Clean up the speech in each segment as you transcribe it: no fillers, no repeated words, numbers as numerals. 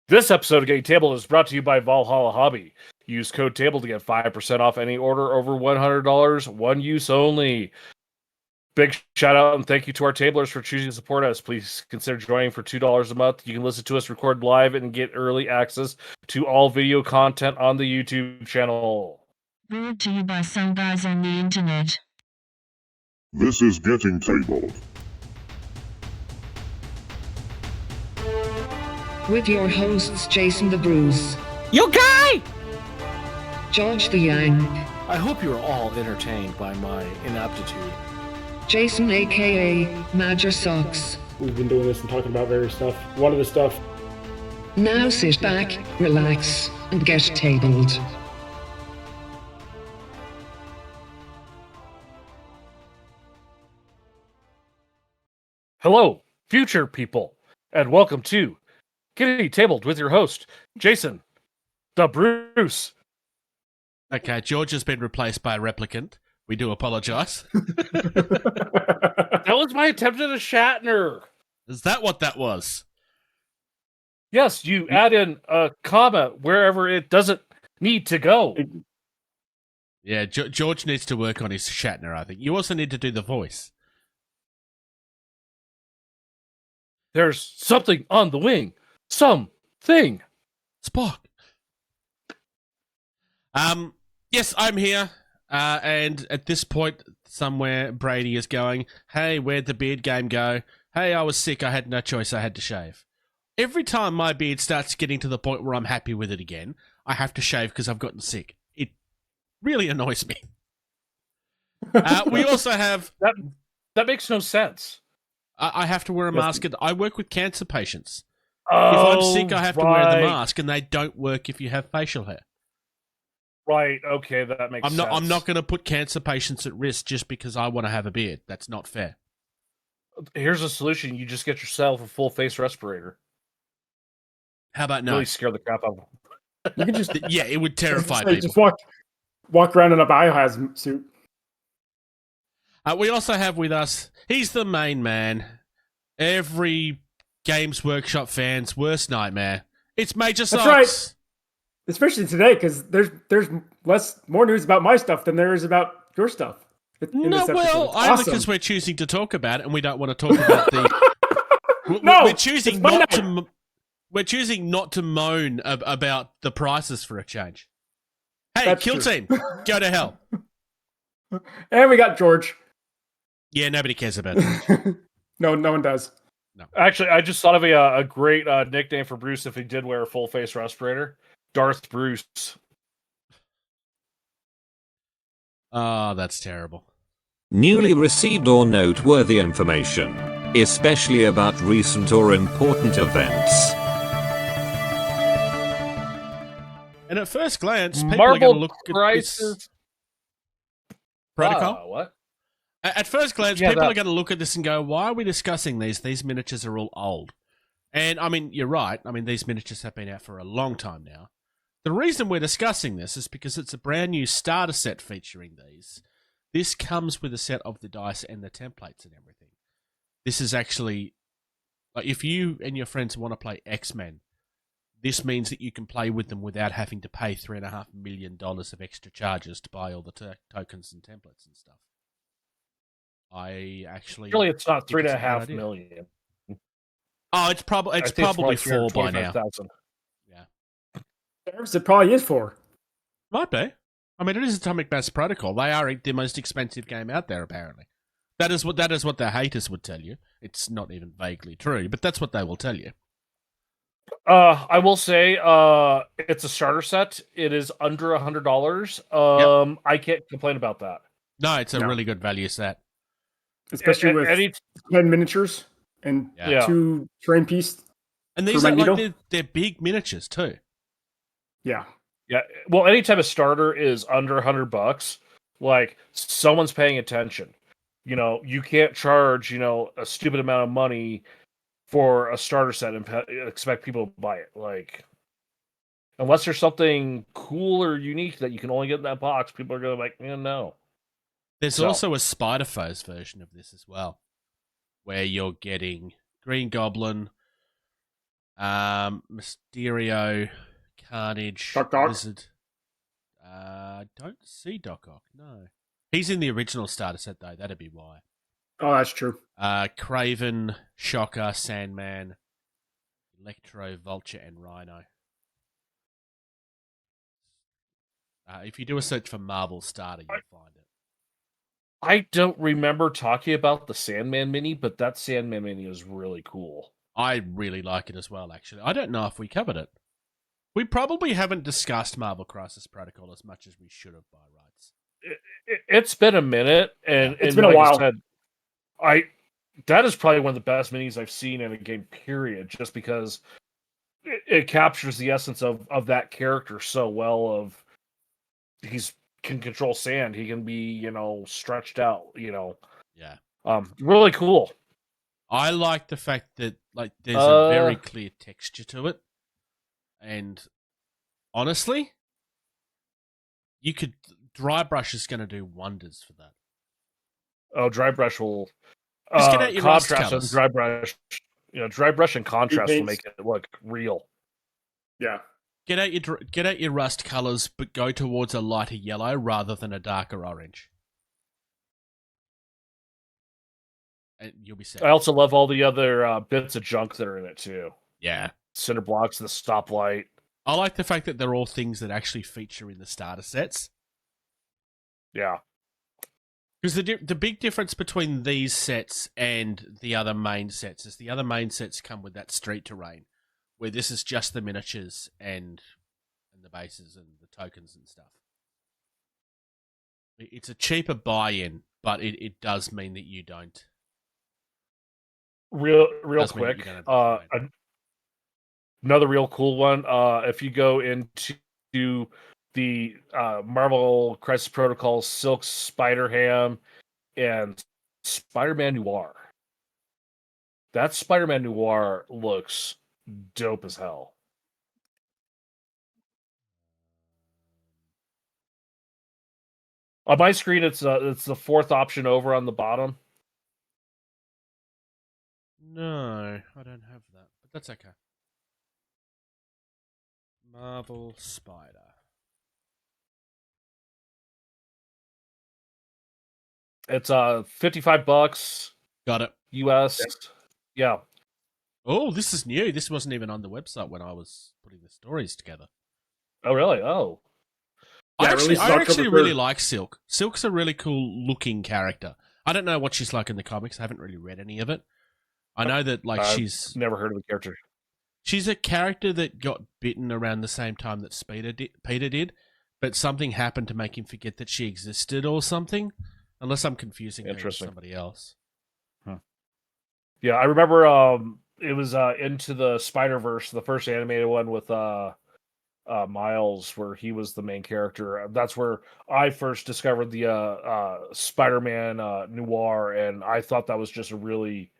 This episode of Getting Tabled is brought to you by Valhalla Hobby. Use code TABLE to get 5% off any order over $100, one use only. Big shout out and thank you to our tablers for choosing to support us. Please consider joining for $2 a month. You can listen to us record live and get early access to all video content on the YouTube channel. Brought to you by some guys on the internet. This is Getting Tabled. With your hosts Jason the Bruce, You guy! George the Yang, I hope you're all entertained by my inaptitude. Jason aka Major Socks. We've been doing this and talking about various stuff. One of the stuff. Now sit back, relax, and get tabled. Hello, future people, and welcome to Getting Tabled with your host, Jason the Bruce. Okay, George has been replaced by a replicant. We do apologise. That was my attempt at a Shatner. Is that what that was? Yes, you add in a comma wherever it doesn't need to go. Yeah, George needs to work on his Shatner, I think. You also need to do the voice. There's something on the wing. Something. Spock. Yes, I'm here. And at this point, somewhere, Brady is going, hey, where'd the beard game go? Hey, I was sick. I had no choice. I had to shave. Every time my beard starts getting to the point where I'm happy with it again, I have to shave because I've gotten sick. It really annoys me. We also have... That makes no sense. I have to wear a mask. I work with cancer patients. Oh, if I'm sick, I have to wear the mask, and they don't work if you have facial hair. Right, okay, that makes sense. I'm not going to put cancer patients at risk just because I want to have a beard. That's not fair. Here's a solution. You just get yourself a full face respirator. How about no? Really scare the crap out of them. You can just Yeah, it would terrify people. just walk around in a biohazard suit. We also have with us, he's the main man. Every Games Workshop fan's worst nightmare. It's Major Socks. That's right. Especially today, because there's more news about my stuff than there is about your stuff. No, well, only awesome. because we're choosing to talk about it, and we don't want to talk about the. No, we're choosing not to. We're choosing not to moan about the prices for a change. Hey, That's Kill true. Team, go to hell. And we got George. Yeah, nobody cares about it. No one does. Actually, I just thought of a great nickname for Bruce if he did wear a full face respirator. Darth Bruce. Oh, that's terrible. Newly received or noteworthy information, especially about recent or important events. And at first glance, people are Marble going to look at prices. this protocol. What? At first glance, Yeah, people that- are going to look at this and go, why are we discussing these? These miniatures are all old. And, I mean, you're right. I mean, these miniatures have been out for a long time now. The reason we're discussing this is because it's a brand new starter set featuring these. This comes with a set of the dice and the templates and everything. This is actually... like, if you and your friends want to play X-Men, this means that you can play with them without having to pay $3.5 million of extra charges to buy all the tokens and templates and stuff. I actually... Surely it's not think it's a good $3.5 idea. million. Oh, it's probably more four by now. 325,000. It probably is for. Might be. I mean, it is Atomic Mass Protocol. They are the most expensive game out there, apparently. That is what the haters would tell you. It's not even vaguely true, but that's what they will tell you. I will say, it's a starter set. It is under $100. I can't complain about that. No, it's a No. really good value set. Especially with Any- 10 miniatures and Yeah. 2 terrain piece. And these For are Magneto? they're big miniatures too. Yeah. Yeah, well, anytime a starter is under $100, like someone's paying attention. You know, you can't charge a stupid amount of money for a starter set and expect people to buy it. Like, unless there's something cool or unique that you can only get in that box, people are going to be like, no. There's So- also a Spider Foes version of this as well, where you're getting Green Goblin, Mysterio, Carnage, Doc Ock? Wizard. Don't see Doc Ock. No, he's in the original starter set though. That'd be why. Oh, that's true. Craven, Shocker, Sandman, Electro, Vulture, and Rhino. If you do a search for Marvel starter, you'll find it. I don't remember talking about the Sandman mini, but that Sandman mini is really cool. I really like it as well, actually. I don't know if we covered it. We probably haven't discussed Marvel Crisis Protocol as much as we should have by rights. It's been a minute, and It's and been a like while. I said, that is probably one of the best minis I've seen in a game. Period. Just because it captures the essence of that character so well. Of he's can control sand. He can be stretched out. Yeah. Really cool. I like the fact that there's a very clear texture to it. And honestly, dry brush is going to do wonders for that. Oh, dry brush will Just get out your rust contrast colours. and dry brush. Dry brush and contrast will paints. make it look real. Yeah. Get out your rust colors, but go towards a lighter yellow rather than a darker orange, and you'll be set. I also love all the other bits of junk that are in it too. Yeah, Cinder blocks, the stoplight. I like the fact that they're all things that actually feature in the starter sets. Yeah. Because the big difference between these sets and the other main sets is the other main sets come with that street terrain, where this is just the miniatures and the bases and the tokens and stuff. It's a cheaper buy-in, but it does mean that you don't. Real Does mean that you quick. don't have to buy it. Another real cool one. If you go into the Marvel Crisis Protocol, Silk Spider-Ham, and Spider-Man Noir. That Spider-Man Noir looks dope as hell. On my screen, it's the fourth option over on the bottom. No, I don't have that, but that's okay. Marvel Spider. It's $55 Got it. US. Yeah. Oh, this is new. This wasn't even on the website when I was putting the stories together. Oh, really? Oh. Yeah, I released actually October really 3rd. like Silk. Silk's a really cool looking character. I don't know what she's like in the comics. I haven't really read any of it. I know that she's Never heard of the character. she's a character that got bitten around the same time that Peter did, but something happened to make him forget that she existed or something. Unless I'm confusing her with Interesting. somebody else. Yeah, I remember it was Into the Spider-Verse, the first animated one with Miles, where he was the main character. That's where I first discovered the Spider-Man Noir, and I thought that was just a really,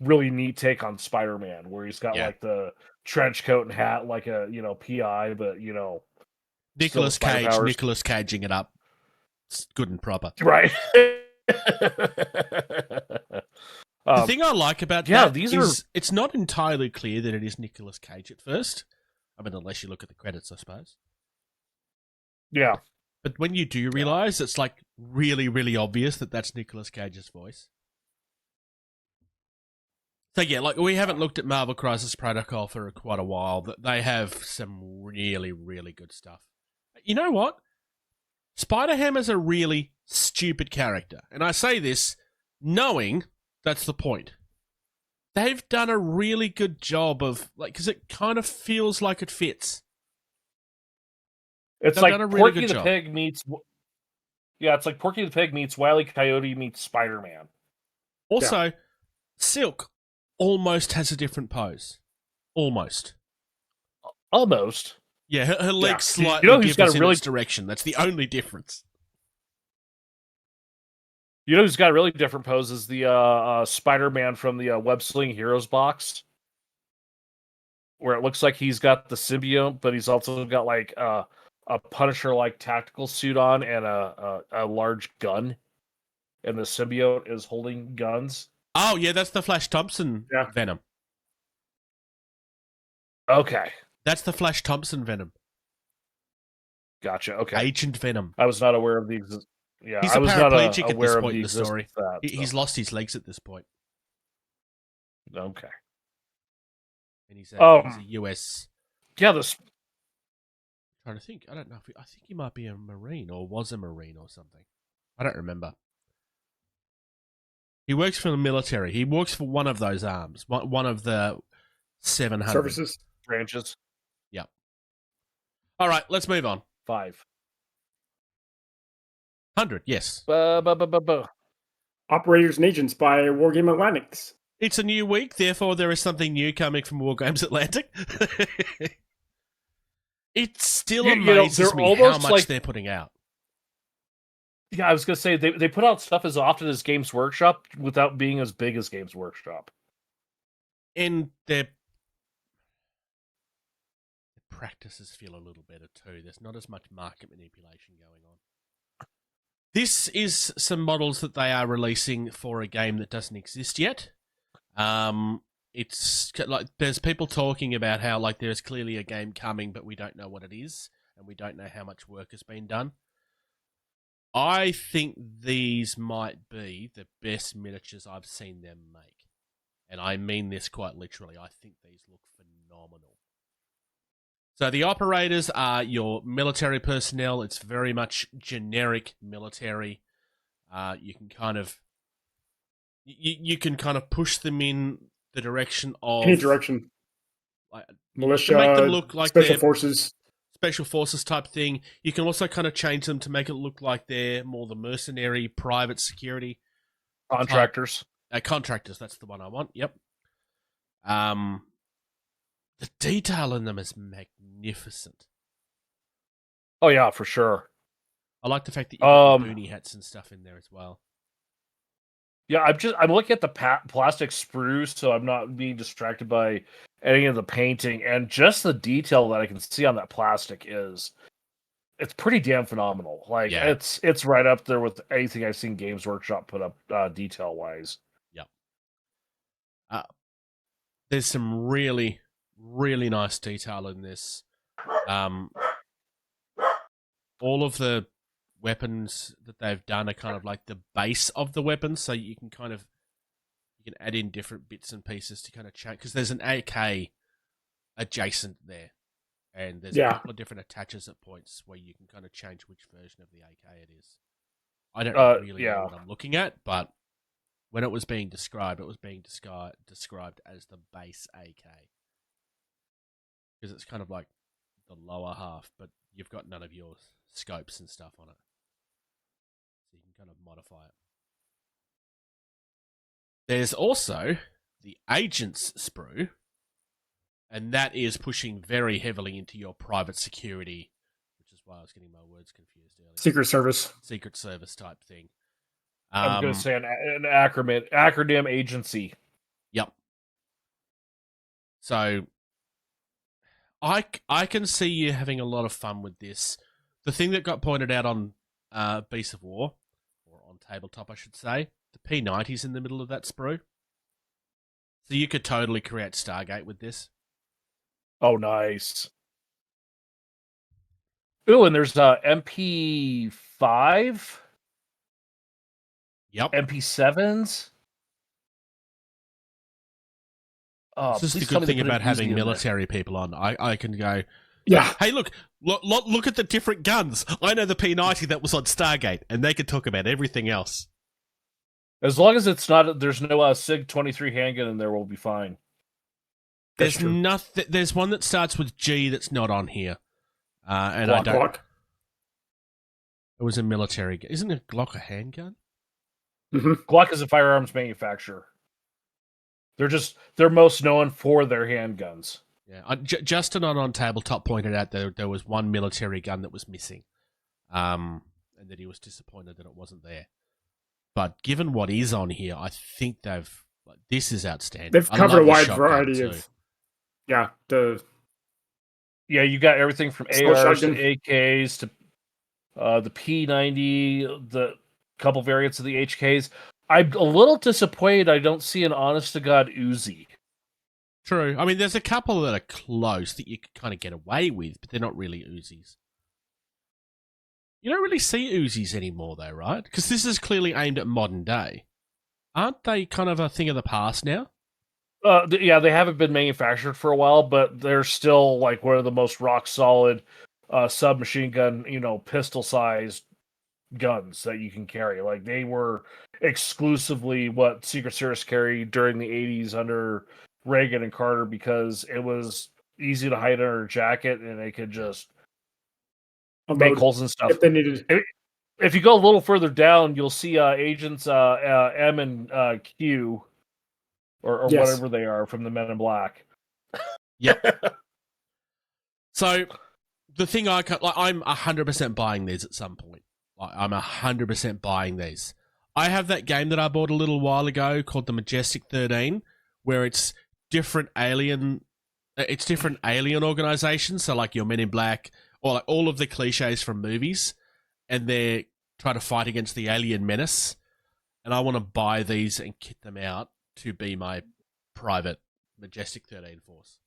really neat take on Spider-Man, where he's got like the trench coat and hat like a PI, but Nicolas still spider Cage, powers. Nicolas Caging it up. It's good and proper. Right. The thing I like about that is it's not entirely clear that it is Nicolas Cage at first. I mean, unless you look at the credits, I suppose. Yeah. But when you do realize, it's like really, really obvious that that's Nicolas Cage's voice. So yeah, like we haven't looked at Marvel Crisis Protocol for quite a while, but they have some really, really good stuff. You know what? Spider-Ham is a really stupid character. And I say this knowing that's the point. They've done a really good job of, because it kind of feels like it fits. It's They've like done a really Porky good the job. Pig meets... Yeah, it's like Porky the Pig meets Wile E. Coyote meets Spider-Man. Also, Silk almost has a different pose. Almost. Almost. Yeah, her legs slightly who's got different a really... in its direction. That's the only difference. You know who's got a really different pose is the Spider-Man from the Web Sling Heroes box, where it looks like he's got the symbiote, but he's also got like a Punisher-like tactical suit on and a large gun, and the symbiote is holding guns. Oh yeah, that's the Flash Thompson Venom. Okay, That's the Flash Thompson Venom. gotcha. Okay, Agent Venom. I was not aware of the. Yeah, He's I a was not paraplegic at this aware of point the in the story. existence of that. He's lost his legs at this point, Okay. and he's Oh. a US. Yeah, this. Trying to think. I don't know. I think he might be a Marine or was a Marine or something. I don't remember. He works for the military. He works for one of those arms, one of the 700 Services. branches. Yep. All right, let's move on. 5. 100, yes. Operators and Agents by Wargame Atlantics. It's a new week, therefore there is something new coming from Wargames Atlantic. It still amazes me how much they're putting out. Yeah, I was gonna say they put out stuff as often as Games Workshop without being as big as Games Workshop. And their practices feel a little better too. There's not as much market manipulation going on. This is some models that they are releasing for a game that doesn't exist yet. It's like there's people talking about how like there's clearly a game coming, but we don't know what it is, and we don't know how much work has been done. I think these might be the best miniatures I've seen them make. And I mean this quite literally. I think these look phenomenal. So the operators are your military personnel. It's very much generic military. You can kind of you can kind of push them in the direction of Any direction. like, Militia, to make them look like special they're forces. special forces type thing. You can also kind of change them to make it look like they're more the mercenary, private security Contractors. contractors. That's the one I want. Yep. The detail in them is magnificent. Oh yeah, for sure. I like the fact that you got the boonie hats and stuff in there as well. Yeah, I'm looking at the plastic sprues, so I'm not being distracted by any of the painting, and just the detail that I can see on that plastic it's pretty damn phenomenal. Like Yeah. it's right up there with anything I've seen Games Workshop put up detail wise. Yep. There's some really, really nice detail in this. All of the weapons that they've done are kind of like the base of the weapons, so you can add in different bits and pieces to kind of change, because there's an AK adjacent there, and there's a couple of different attaches at points where you can kind of change which version of the AK it is. I don't really know what I'm looking at, but when it was being described, it was being described as the base AK, because it's kind of like the lower half, but you've got none of your scopes and stuff on it. So you can kind of modify it. There's also the Agents sprue, and that is pushing very heavily into your private security, which is why I was getting my words confused earlier. Secret Service. Secret Service type thing. I'm going to say an acronym agency. Yep. So I can see you having a lot of fun with this. The thing that got pointed out on Beasts of War, or on Tabletop, I should say, the P90's in the middle of that sprue. So you could totally create Stargate with this. Oh, nice. Ooh, and there's MP5. Yep. MP7s. This is the good thing about having military people on. I can go, yeah. Hey, look at the different guns. I know the P90 that was on Stargate, and they could talk about everything else. As long as it's not, there's no SIG 23 handgun in there, we'll be fine. There's nothing. There's one that starts with G that's not on here, and Glock, I don't. Glock. It was a military. Isn't a Glock a handgun? Mm-hmm. Glock is a firearms manufacturer. They're most known for their handguns. Yeah, Justin on Tabletop pointed out there was one military gun that was missing, and that he was disappointed that it wasn't there. But given what is on here, I think this is outstanding. They've covered a wide variety of. Yeah, you got everything from ARs to AKs to the P90, the couple variants of the HKs. I'm a little disappointed I don't see an honest to God Uzi. True. I mean, there's a couple that are close that you can kind of get away with, but they're not really Uzis. You don't really see Uzis anymore, though, right? Because this is clearly aimed at modern day. Aren't they kind of a thing of the past now? Yeah, they haven't been manufactured for a while, but they're still like one of the most rock solid submachine gun, pistol sized guns that you can carry. Like they were exclusively what Secret Service carried during the 80s under Reagan and Carter because it was easy to hide under a jacket and they could just make holes and stuff. If they needed. If you go a little further down, you'll see agents M and Q or Yes. whatever they are from the Men in Black. Yep. So the thing I'm 100% buying these at some point. Like, I'm 100% buying these. I have that game that I bought a little while ago called the Majestic 13, where it's different alien organizations. So like your Men in Black, or like all of the cliches from movies, and they're trying to fight against the alien menace. And I want to buy these and kit them out to be my private Majestic 13 force.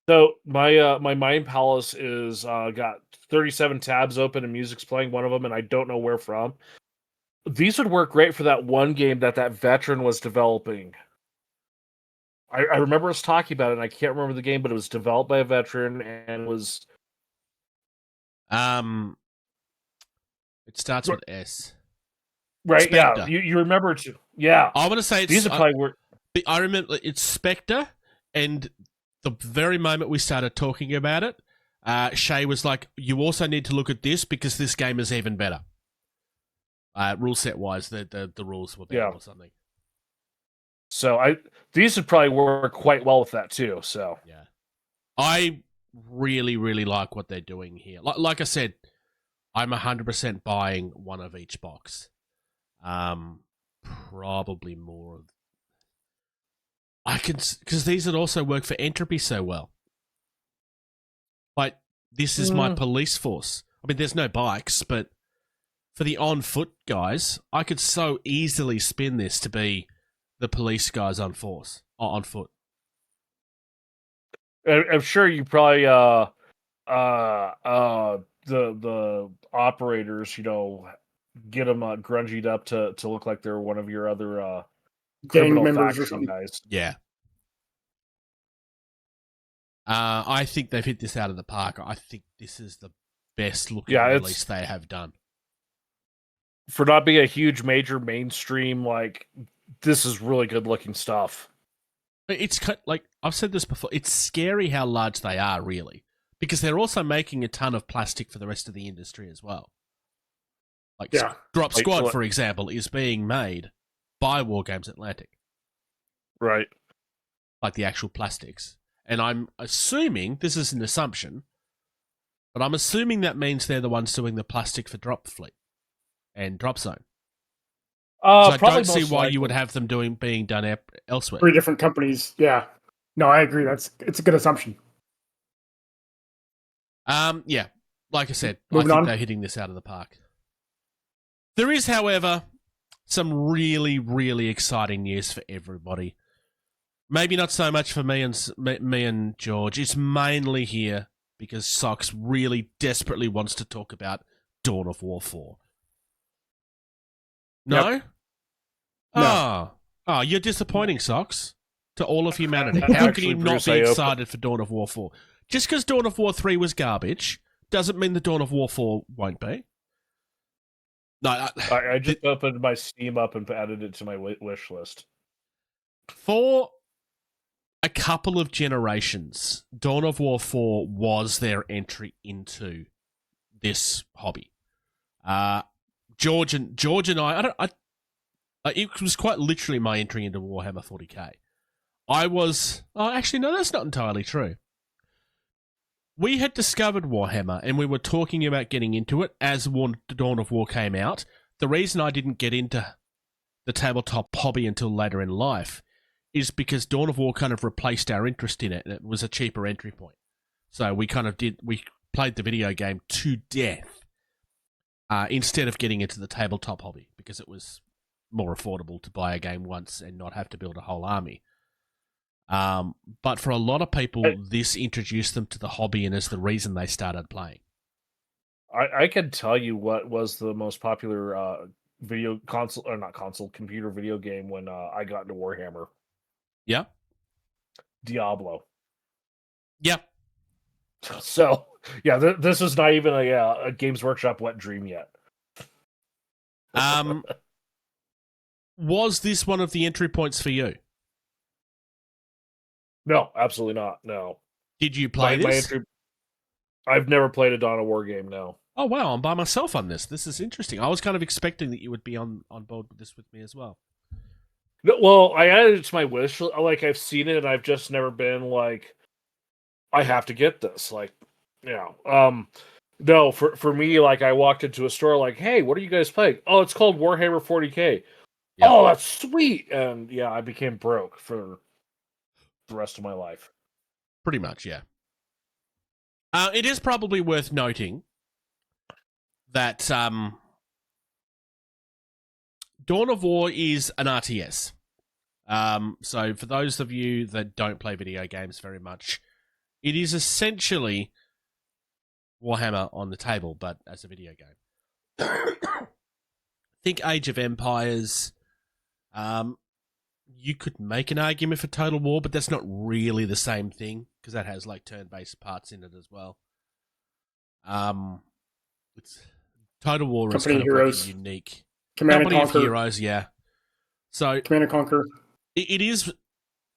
So my Mind Palace is got 37 tabs open and music's playing one of them, and I don't know where from. These would work great for that one game that veteran was developing. I remember us talking about it, and I can't remember the game, but it was developed by a veteran and was. It starts with S. Right, Spectre. yeah. You remember it too. Yeah. I want to say these are probably work. I remember it's Spectre, and the very moment we started talking about it, Shay was like, "You also need to look at this because this game is even better." Rule set wise, the rules were better or something. So these would probably work quite well with that too. So yeah, I really like what they're doing here. Like I said, I'm 100% buying one of each box. Probably more of. I can, because these would also work for Entropy so well. Like, this is my police force. I mean, there's no bikes, but for the on foot guys, I could so easily spin this to be the police guys on foot. I'm sure you probably the operators, get them grungied up to look like they're one of your other gang criminal members or faction something. guys. Yeah. I think they've hit this out of the park. I think this is the best looking release they have done. For not being a huge major mainstream, like, this is really good looking stuff. It's like, I've said this before, it's scary how large they are, really. Because they're also making a ton of plastic for the rest of the industry as well. Like, Drop Squad, for example, is being made by War Games Atlantic. Right. Like the actual plastics. And I'm assuming, this is an assumption, but I'm assuming that means they're the ones doing the plastic for Drop Fleet and Drop Zone. So I don't see why you would have them being done elsewhere. 3 different companies, yeah. No, I agree. It's a good assumption. Yeah. Like I said, Moving I think on. they're hitting this out of the park. There is, however, some really exciting news for everybody. Maybe not so much for me and George. It's mainly here because Socks really desperately wants to talk about Dawn of War 4. No? Yep. No. Oh, you're disappointing, Socks, to all of humanity. How can Actually, you not Bruce, be I hope- excited for Dawn of War 4? Just because Dawn of War 3 was garbage doesn't mean the Dawn of War 4 won't be. No, I just opened my Steam up and added it to my wish list. for a couple of generations, Dawn of War 4 was their entry into this hobby. George and I it was quite literally my entry into Warhammer 40k. Actually, no, that's not entirely true. We had discovered Warhammer, and we were talking about getting into it as Dawn of War came out. The reason I didn't get into the tabletop hobby until later in life is because Dawn of War kind of replaced our interest in it, and it was a cheaper entry point. So we played the video game to death instead of getting into the tabletop hobby, because it was more affordable to buy a game once and not have to build a whole army. But for a lot of people, this introduced them to the hobby and is the reason they started playing. I can tell you what was the most popular computer video game when I got into Warhammer. Yeah. Diablo. Yeah. So, yeah, this is not even a Games Workshop wet dream yet. Was this one of the entry points for you? No, absolutely not. No. Did you play this? I've never played a Dawn of War game, no. Oh, wow, I'm by myself on this. This is interesting. I was kind of expecting that you would be on board with this with me as well. No, well, I added it to my wish. Like, I've seen it, and I've just never been like, I have to get this. Like, no, for me, like, I walked into a store like, hey, what are you guys playing? Oh, it's called Warhammer 40K. Yep. Oh, that's sweet. And yeah, I became broke for the rest of my life. Pretty much, yeah. It is probably worth noting that Dawn of War is an RTS. So for those of you that don't play video games very much, it is essentially Warhammer on the table, but as a video game. Think Age of Empires. You could make an argument for Total War, but that's not really the same thing because that has like turn-based parts in it as well. It's Total War is kind of like unique. Command and Conquer. Heroes, yeah. So Command and Conquer. It is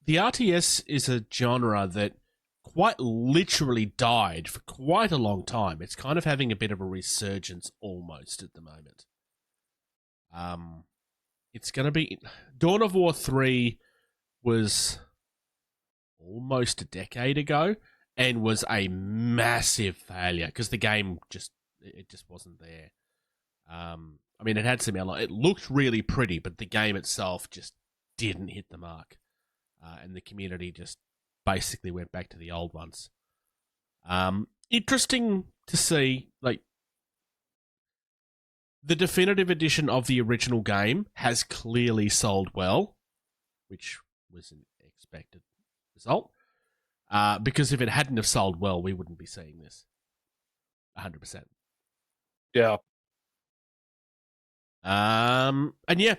the RTS is a genre that quite literally died for quite a long time. It's kind of having a bit of a resurgence almost at the moment. It's going to be... Dawn of War 3 was almost a decade ago and was a massive failure because the game just wasn't there. I mean, it had some... It looked really pretty, but the game itself just didn't hit the mark. And the community just basically went back to the old ones. Interesting to see, like, the definitive edition of the original game has clearly sold well, which was an expected result. Because if it hadn't have sold well, we wouldn't be seeing this. 100%. Yeah. And yeah,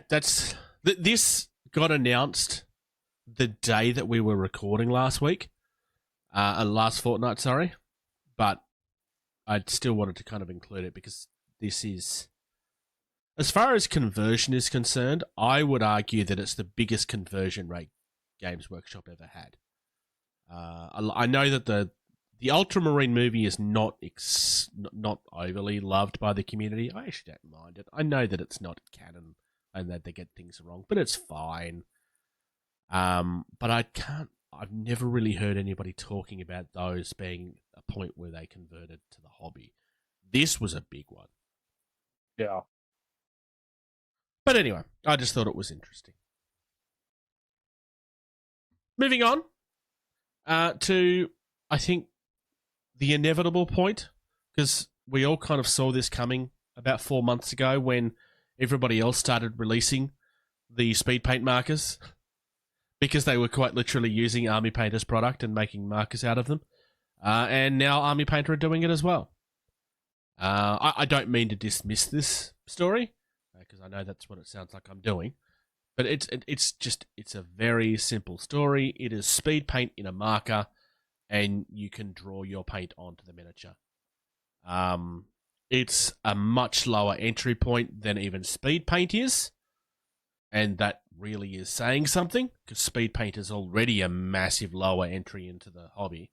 this got announced the day that we were recording last fortnight, sorry. But I still wanted to kind of include it because this is... As far as conversion is concerned, I would argue that it's the biggest conversion rate Games Workshop ever had. I know that the Ultramarine movie is not overly loved by the community. I actually don't mind it. I know that it's not canon and that they get things wrong, but it's fine. But I've never really heard anybody talking about those being a point where they converted to the hobby. This was a big one. Yeah. But anyway, I just thought it was interesting. Moving on to, I think, the inevitable point, because we all kind of saw this coming about 4 months ago when everybody else started releasing the speed paint markers because they were quite literally using Army Painter's product and making markers out of them. And now Army Painter are doing it as well. I don't mean to dismiss this story, because I know that's what it sounds like I'm doing. But it's a very simple story. It is speed paint in a marker, and you can draw your paint onto the miniature. It's a much lower entry point than even speed paint is, and that really is saying something, because speed paint is already a massive lower entry into the hobby.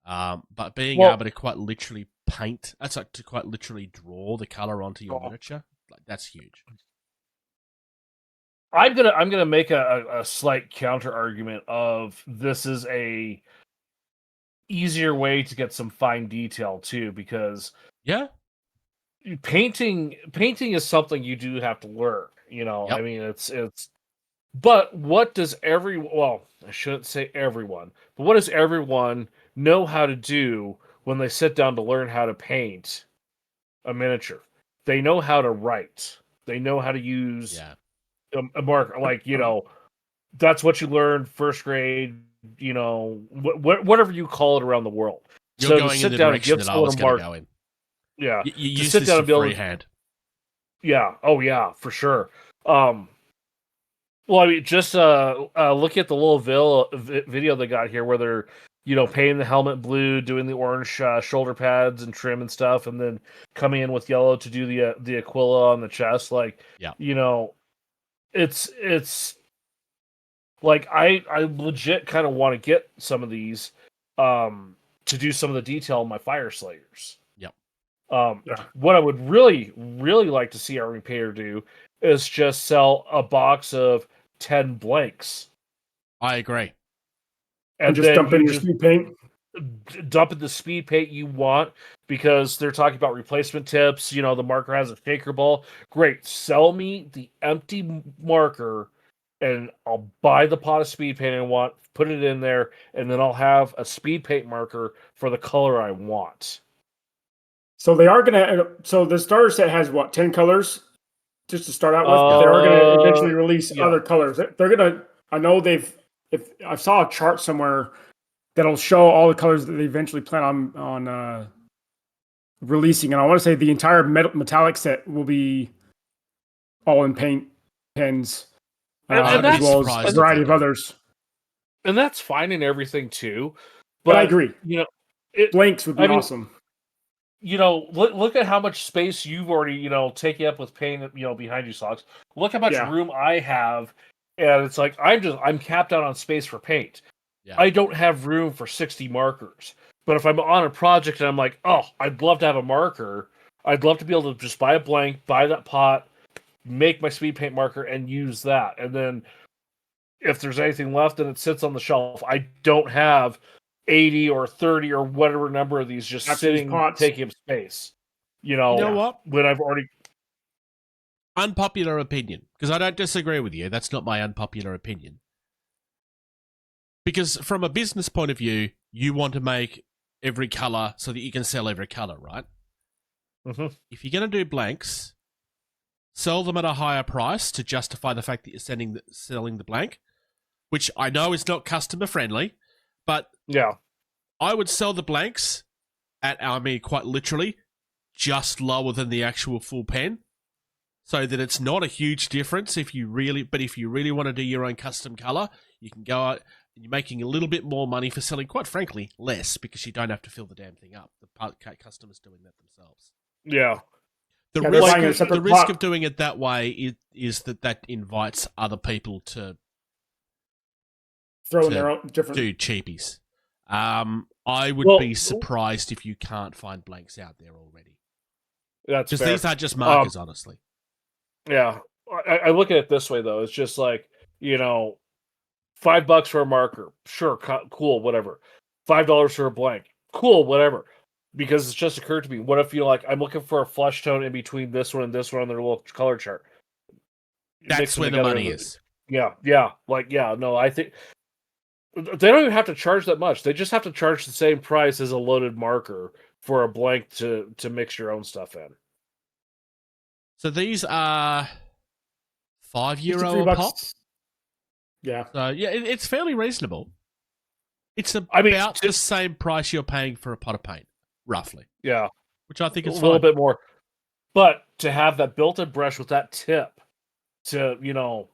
But being able to quite literally paint, to quite literally draw the color onto your miniature, like, that's huge. I'm gonna make a slight counter argument of this is a easier way to get some fine detail too, because painting is something you do have to learn. I mean, it's. But what does I shouldn't say everyone, but what does everyone know how to do when they sit down to learn how to paint a miniature? They know how to write. They know how to use a marker. Like, that's what you learned first grade. You know, whatever you call it around the world. You're So to going in sit the down and direction give that I was someone a going to mark, go in. yeah, You to use sit this down for and be able to, freehand. yeah, oh yeah, for sure. Well, I mean, just look at the little video they got here where they're, you know, painting the helmet blue, doing the orange shoulder pads and trim and stuff, and then coming in with yellow to do the Aquila on the chest. Like, Yeah. you know, it's like I legit kind of want to get some of these to do some of the detail on my Fire Slayers. Yep. Yeah. What I would really like to see our repair do is just sell a box of 10 blanks. I agree. And just then dump in you your just speed paint. dump in the speed paint you want because they're talking about replacement tips. You know, the marker has a shaker ball. Great. Sell me the empty marker and I'll buy the pot of speed paint I want, put it in there, and then I'll have a speed paint marker for the color I want. So they are gonna. So the starter set has what, 10 colors, just to start out with. But they are gonna eventually release yeah. other colors. They're gonna. I know they've. If I saw a chart somewhere that'll show all the colors that they eventually plan on releasing, and I want to say the entire metallic set will be all in paint pens, And as well surprised as if a variety they of do. others. And that's fine and everything too. But I agree. You know, Blanks would be I mean, awesome. you know, look at how much space you've already, you know, taken up with paint, you know, behind you, Socks. Look how much Yeah. room I have, and it's like I'm capped out on space for paint. Yeah. I don't have room for 60 markers. But if I'm on a project and I'm like, oh, I'd love to have a marker, I'd love to be able to just buy a blank, buy that pot, make my speed paint marker, and use that. And then if there's anything left and it sits on the shelf, I don't have 80 or 30 or whatever number of these just Have to use sitting pots. taking up space. You know, You know what? when I've already Unpopular opinion, because I don't disagree with you. That's not my unpopular opinion. Because from a business point of view, you want to make every color so that you can sell every color, right? Mhm. If you're going to do blanks, sell them at a higher price to justify the fact that you're selling the blank, which I know is not customer friendly, but yeah. I would sell the blanks at, I mean, quite literally, just lower than the actual full pen, so that it's not a huge difference. If you really want to do your own custom color, you can go out and you're making a little bit more money for selling, quite frankly, less, because you don't have to fill the damn thing up. The customers doing that themselves. Yeah. Yeah, they're buying a separate The risk pot. of doing it that way is that invites other people to Throw in to their own different. do cheapies. I would be surprised if you can't find blanks out there already. That's Because fair. these are just markers, honestly. Yeah. I look at it this way though. It's just like, you know, $5 for a marker. Sure, cool, whatever. $5 for a blank. Cool, whatever. Because it's just occurred to me, what if you're like, I'm looking for a flush tone in between this one and this one on their little color chart. Mix That's them where the together money and- is. Yeah. Like, yeah, no, I think they don't even have to charge that much. They just have to charge the same price as a loaded marker for a blank to mix your own stuff in. So these are €5 $53 a pop. Yeah. So yeah, it's fairly reasonable. It's about I mean, the same price you're paying for a pot of paint, roughly, Yeah. which I think A is little fine. bit more. But to have that built-in brush with that tip to, you know,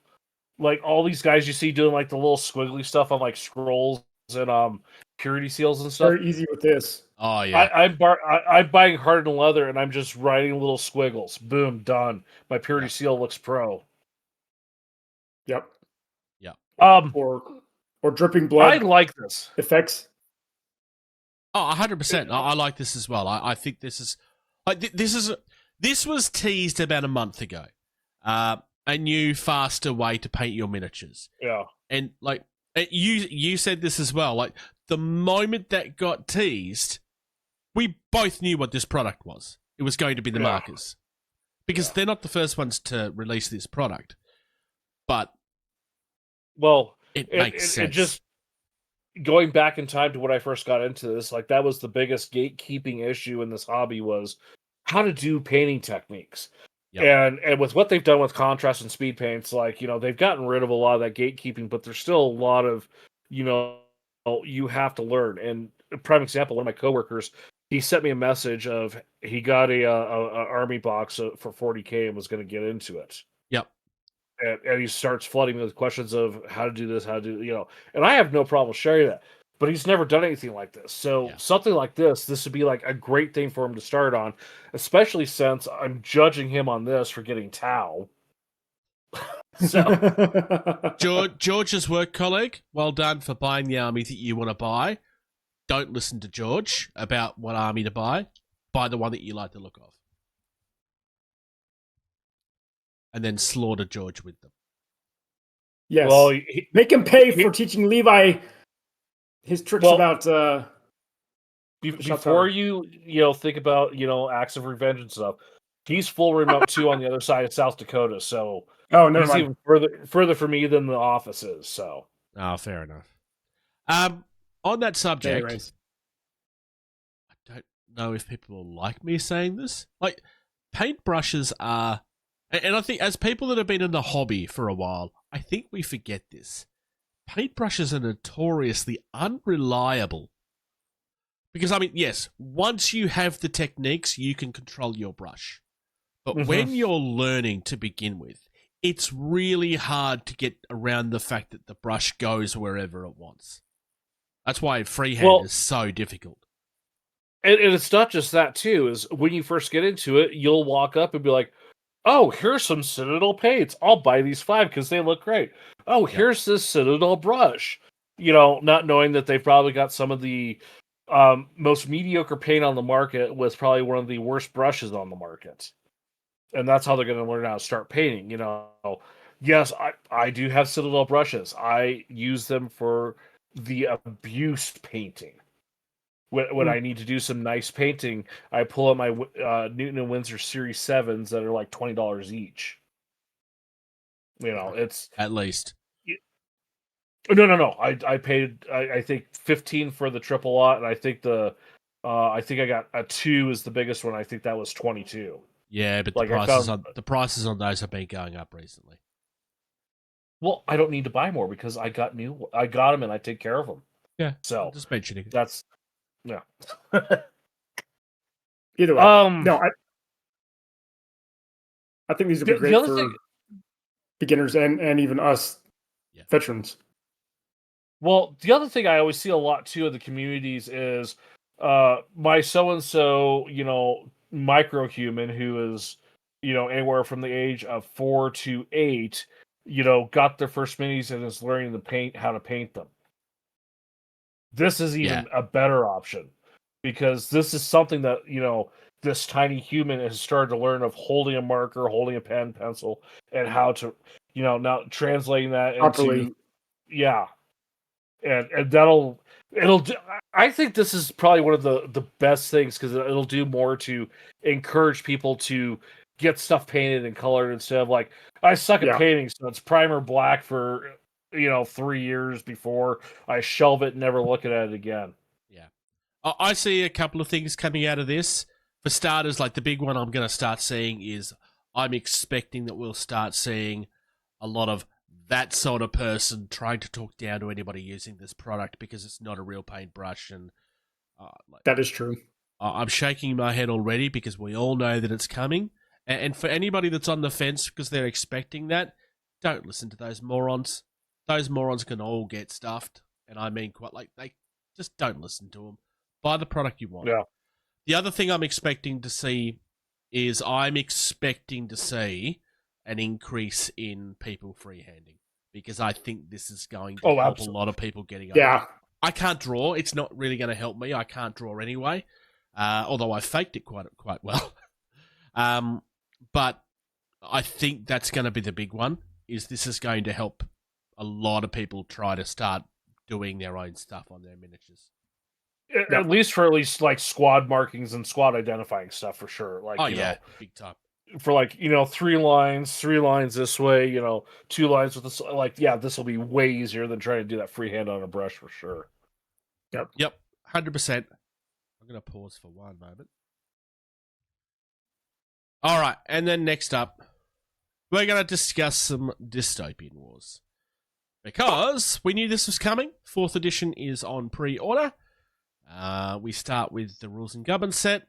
like all these guys you see doing like the little squiggly stuff on like scrolls and purity seals and stuff. Very easy with this. Oh yeah, I'm buying hardened leather and I'm just writing little squiggles. Boom, done. My purity seal looks pro. Yep. Um, Or dripping I blood like this. effects. oh 100%. I like this as well. I think this is like this was teased about a month ago. A new faster way to paint your miniatures. Yeah. And like you said this as well. Like the moment that got teased, we both knew what this product was. It was going to be the markers, because they're not the first ones to release this product. But Well, it makes sense. It just going back in time to when I first got into this, like that was the biggest gatekeeping issue in this hobby was how to do painting techniques. And with what they've done with contrast and speed paints, like, they've gotten rid of a lot of that gatekeeping, but there's still a lot of, you have to learn. And a prime example, one of my coworkers, he sent me a message of he got a army box for 40K and was going to get into it. Yep. And he starts flooding me with questions of how to do this, how to do, and I have no problem sharing that. But he's never done anything like this. So something like this would be like a great thing for him to start on, especially since I'm judging him on this for getting Tau. So George's work colleague, well done for buying the army that you want to buy. Don't listen to George about what army to buy. Buy the one that you like the look of. And then slaughter George with them. Yes. Well, make him pay for teaching Levi his tricks about before you think about acts of revenge and stuff. He's full remote 2 on the other side of South Dakota, so never he's mind. even further for me than the office is. So fair enough. On that subject, anyways. I don't know if people will like me saying this. Like, paintbrushes are, and I think as people that have been in the hobby for a while, I think we forget this. Paintbrushes are notoriously unreliable. Because, I mean, yes, once you have the techniques, you can control your brush. But when you're learning to begin with, it's really hard to get around the fact that the brush goes wherever it wants. That's why freehand is so difficult. And it's not just that, too, is when you first get into it, you'll walk up and be like, oh, here's some Citadel paints. I'll buy these 5 because they look great. Oh, here's this Citadel brush. Not knowing that they've probably got some of the most mediocre paint on the market with probably one of the worst brushes on the market. And that's how they're going to learn how to start painting. Yes, I do have Citadel brushes. I use them for the abuse painting. When I need to do some nice painting, I pull out my Newton and Windsor Series 7s that are like $20 each. It's at least. No. I paid I think 15 for the triple lot, and I think I got a 2 is the biggest one. I think that was 22. Yeah, but like the prices on those have been going up recently. Well, I don't need to buy more because I got them and I take care of them. Yeah, so just mentioning it. That's yeah. Either way, no, I think these would be great for beginners and even us veterans. Well, the other thing I always see a lot too in the communities is my so-and-so, microhuman who is, anywhere from the age of 4 to 8, got their first minis and is learning how to paint them. This is even a better option because this is something that, this tiny human has started to learn of holding a marker, holding a pen, pencil, and how to, now translating that into, and it'll do, I think this is probably one of the best things because it'll do more to encourage people to get stuff painted and colored instead of like, I suck at painting, so it's primer black for 3 years before I shelve it and never look at it again. Yeah. I see a couple of things coming out of this. For starters, like the big one I'm going to start seeing is I'm expecting that we'll start seeing a lot of that sort of person trying to talk down to anybody using this product because it's not a real paintbrush. And that is true. I'm shaking my head already because we all know that it's coming. And for anybody that's on the fence because they're expecting that, don't listen to those morons. Those morons can all get stuffed. And I mean, they just don't listen to them. Buy the product you want. Yeah. The other thing I'm expecting to see is I'm expecting to see an increase in people freehanding because I think this is going to help a lot of people getting over. Yeah. I can't draw. It's not really going to help me. I can't draw anyway, although I faked it quite well. But I think that's going to be the big one, is this is going to help a lot of people try to start doing their own stuff on their miniatures. At least like squad markings and squad identifying stuff for sure. Like, big time. For like, 3 lines this way, 2 lines with this. Like, this will be way easier than trying to do that freehand on a brush for sure. Yep, 100%. I'm going to pause for one moment. All right, and then next up, we're going to discuss some Dystopian Wars. Because we knew this was coming. 4th edition is on pre-order. We start with the Rules and Gubbins set.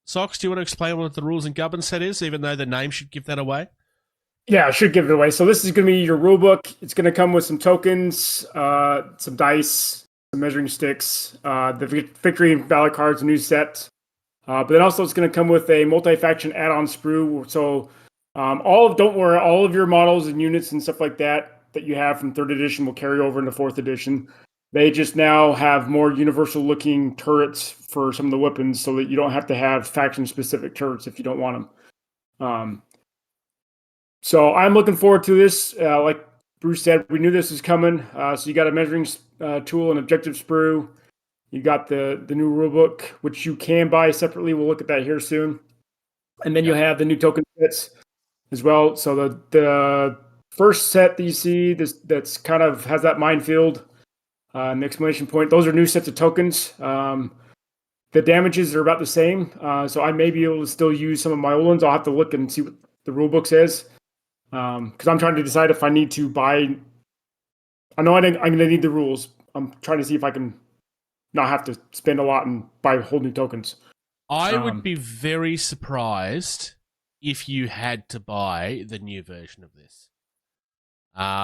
Socks, do you want to explain what the Rules and Gubbins set is, even though the name should give that away? Yeah, I should give it away. So this is going to be your rule book. It's going to come with some tokens, some dice, some measuring sticks, the Victory and Valor cards, a new set. But then also it's going to come with a multi-faction add-on sprue. So don't worry, all of your models and units and stuff like that you have from 3rd edition will carry over into 4th edition. They just now have more universal-looking turrets for some of the weapons, so that you don't have to have faction-specific turrets if you don't want them. So I'm looking forward to this. Like Bruce said, we knew this was coming. So you got a measuring tool and objective sprue. You got the new rulebook, which you can buy separately. We'll look at that here soon. And then you have the new token sets as well. So the first set that you see, that's kind of has that minefield and exclamation point. Those are new sets of tokens. The damages are about the same. So I may be able to still use some of my old ones. I'll have to look and see what the rulebook says. Because I'm trying to decide if I need to buy. I know I'm going to need the rules. I'm trying to see if I can not have to spend a lot and buy whole new tokens. I would be very surprised if you had to buy the new version of this.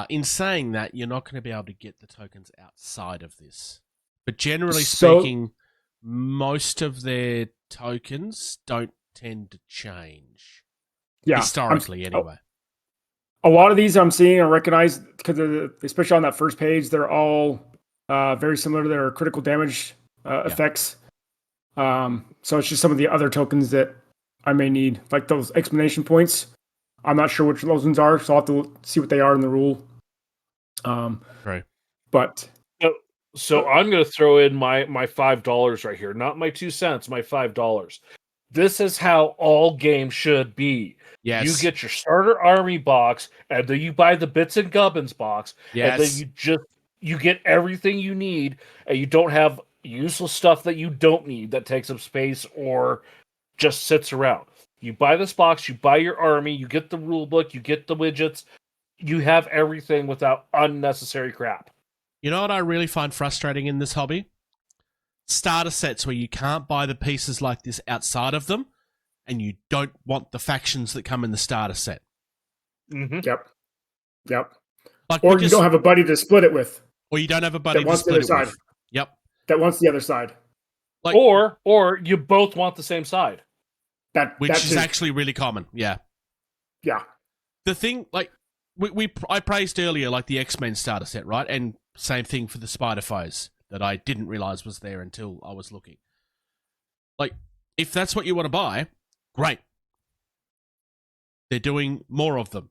In saying that, you're not going to be able to get the tokens outside of this. But generally speaking, most of their tokens don't tend to change. Yeah, historically, anyway. A lot of these I'm seeing and recognize because, especially on that first page, they're all very similar to their critical damage effects. So it's just some of the other tokens that I may need, like those explanation points. I'm not sure which those ones are, so I'll have to see what they are in the rule. Right. But so I'm going to throw in my $5 right here, not my 2 cents, my $5. This is how all games should be. Yes. You get your starter army box, and then you buy the bits and gubbins box, yes. and then you get everything you need, and you don't have useless stuff that you don't need that takes up space or just sits around. You buy this box, you buy your army, you get the rule book, you get the widgets, you have everything without unnecessary crap. You know what I really find frustrating in this hobby? Starter sets where you can't buy the pieces like this outside of them, and you don't want the factions that come in the starter set. Mm-hmm. Yep. Like or you don't have a buddy to split it with. Or you don't have a buddy that to wants split the it other with. side. Yep. That wants the other side. Like, or you both want the same side. Which is actually really common. Yeah. Yeah. The thing, like, I praised earlier, like, the X-Men starter set, right? And same thing for the Spider Foes that I didn't realize was there until I was looking. Like, if that's what you want to buy, great. They're doing more of them.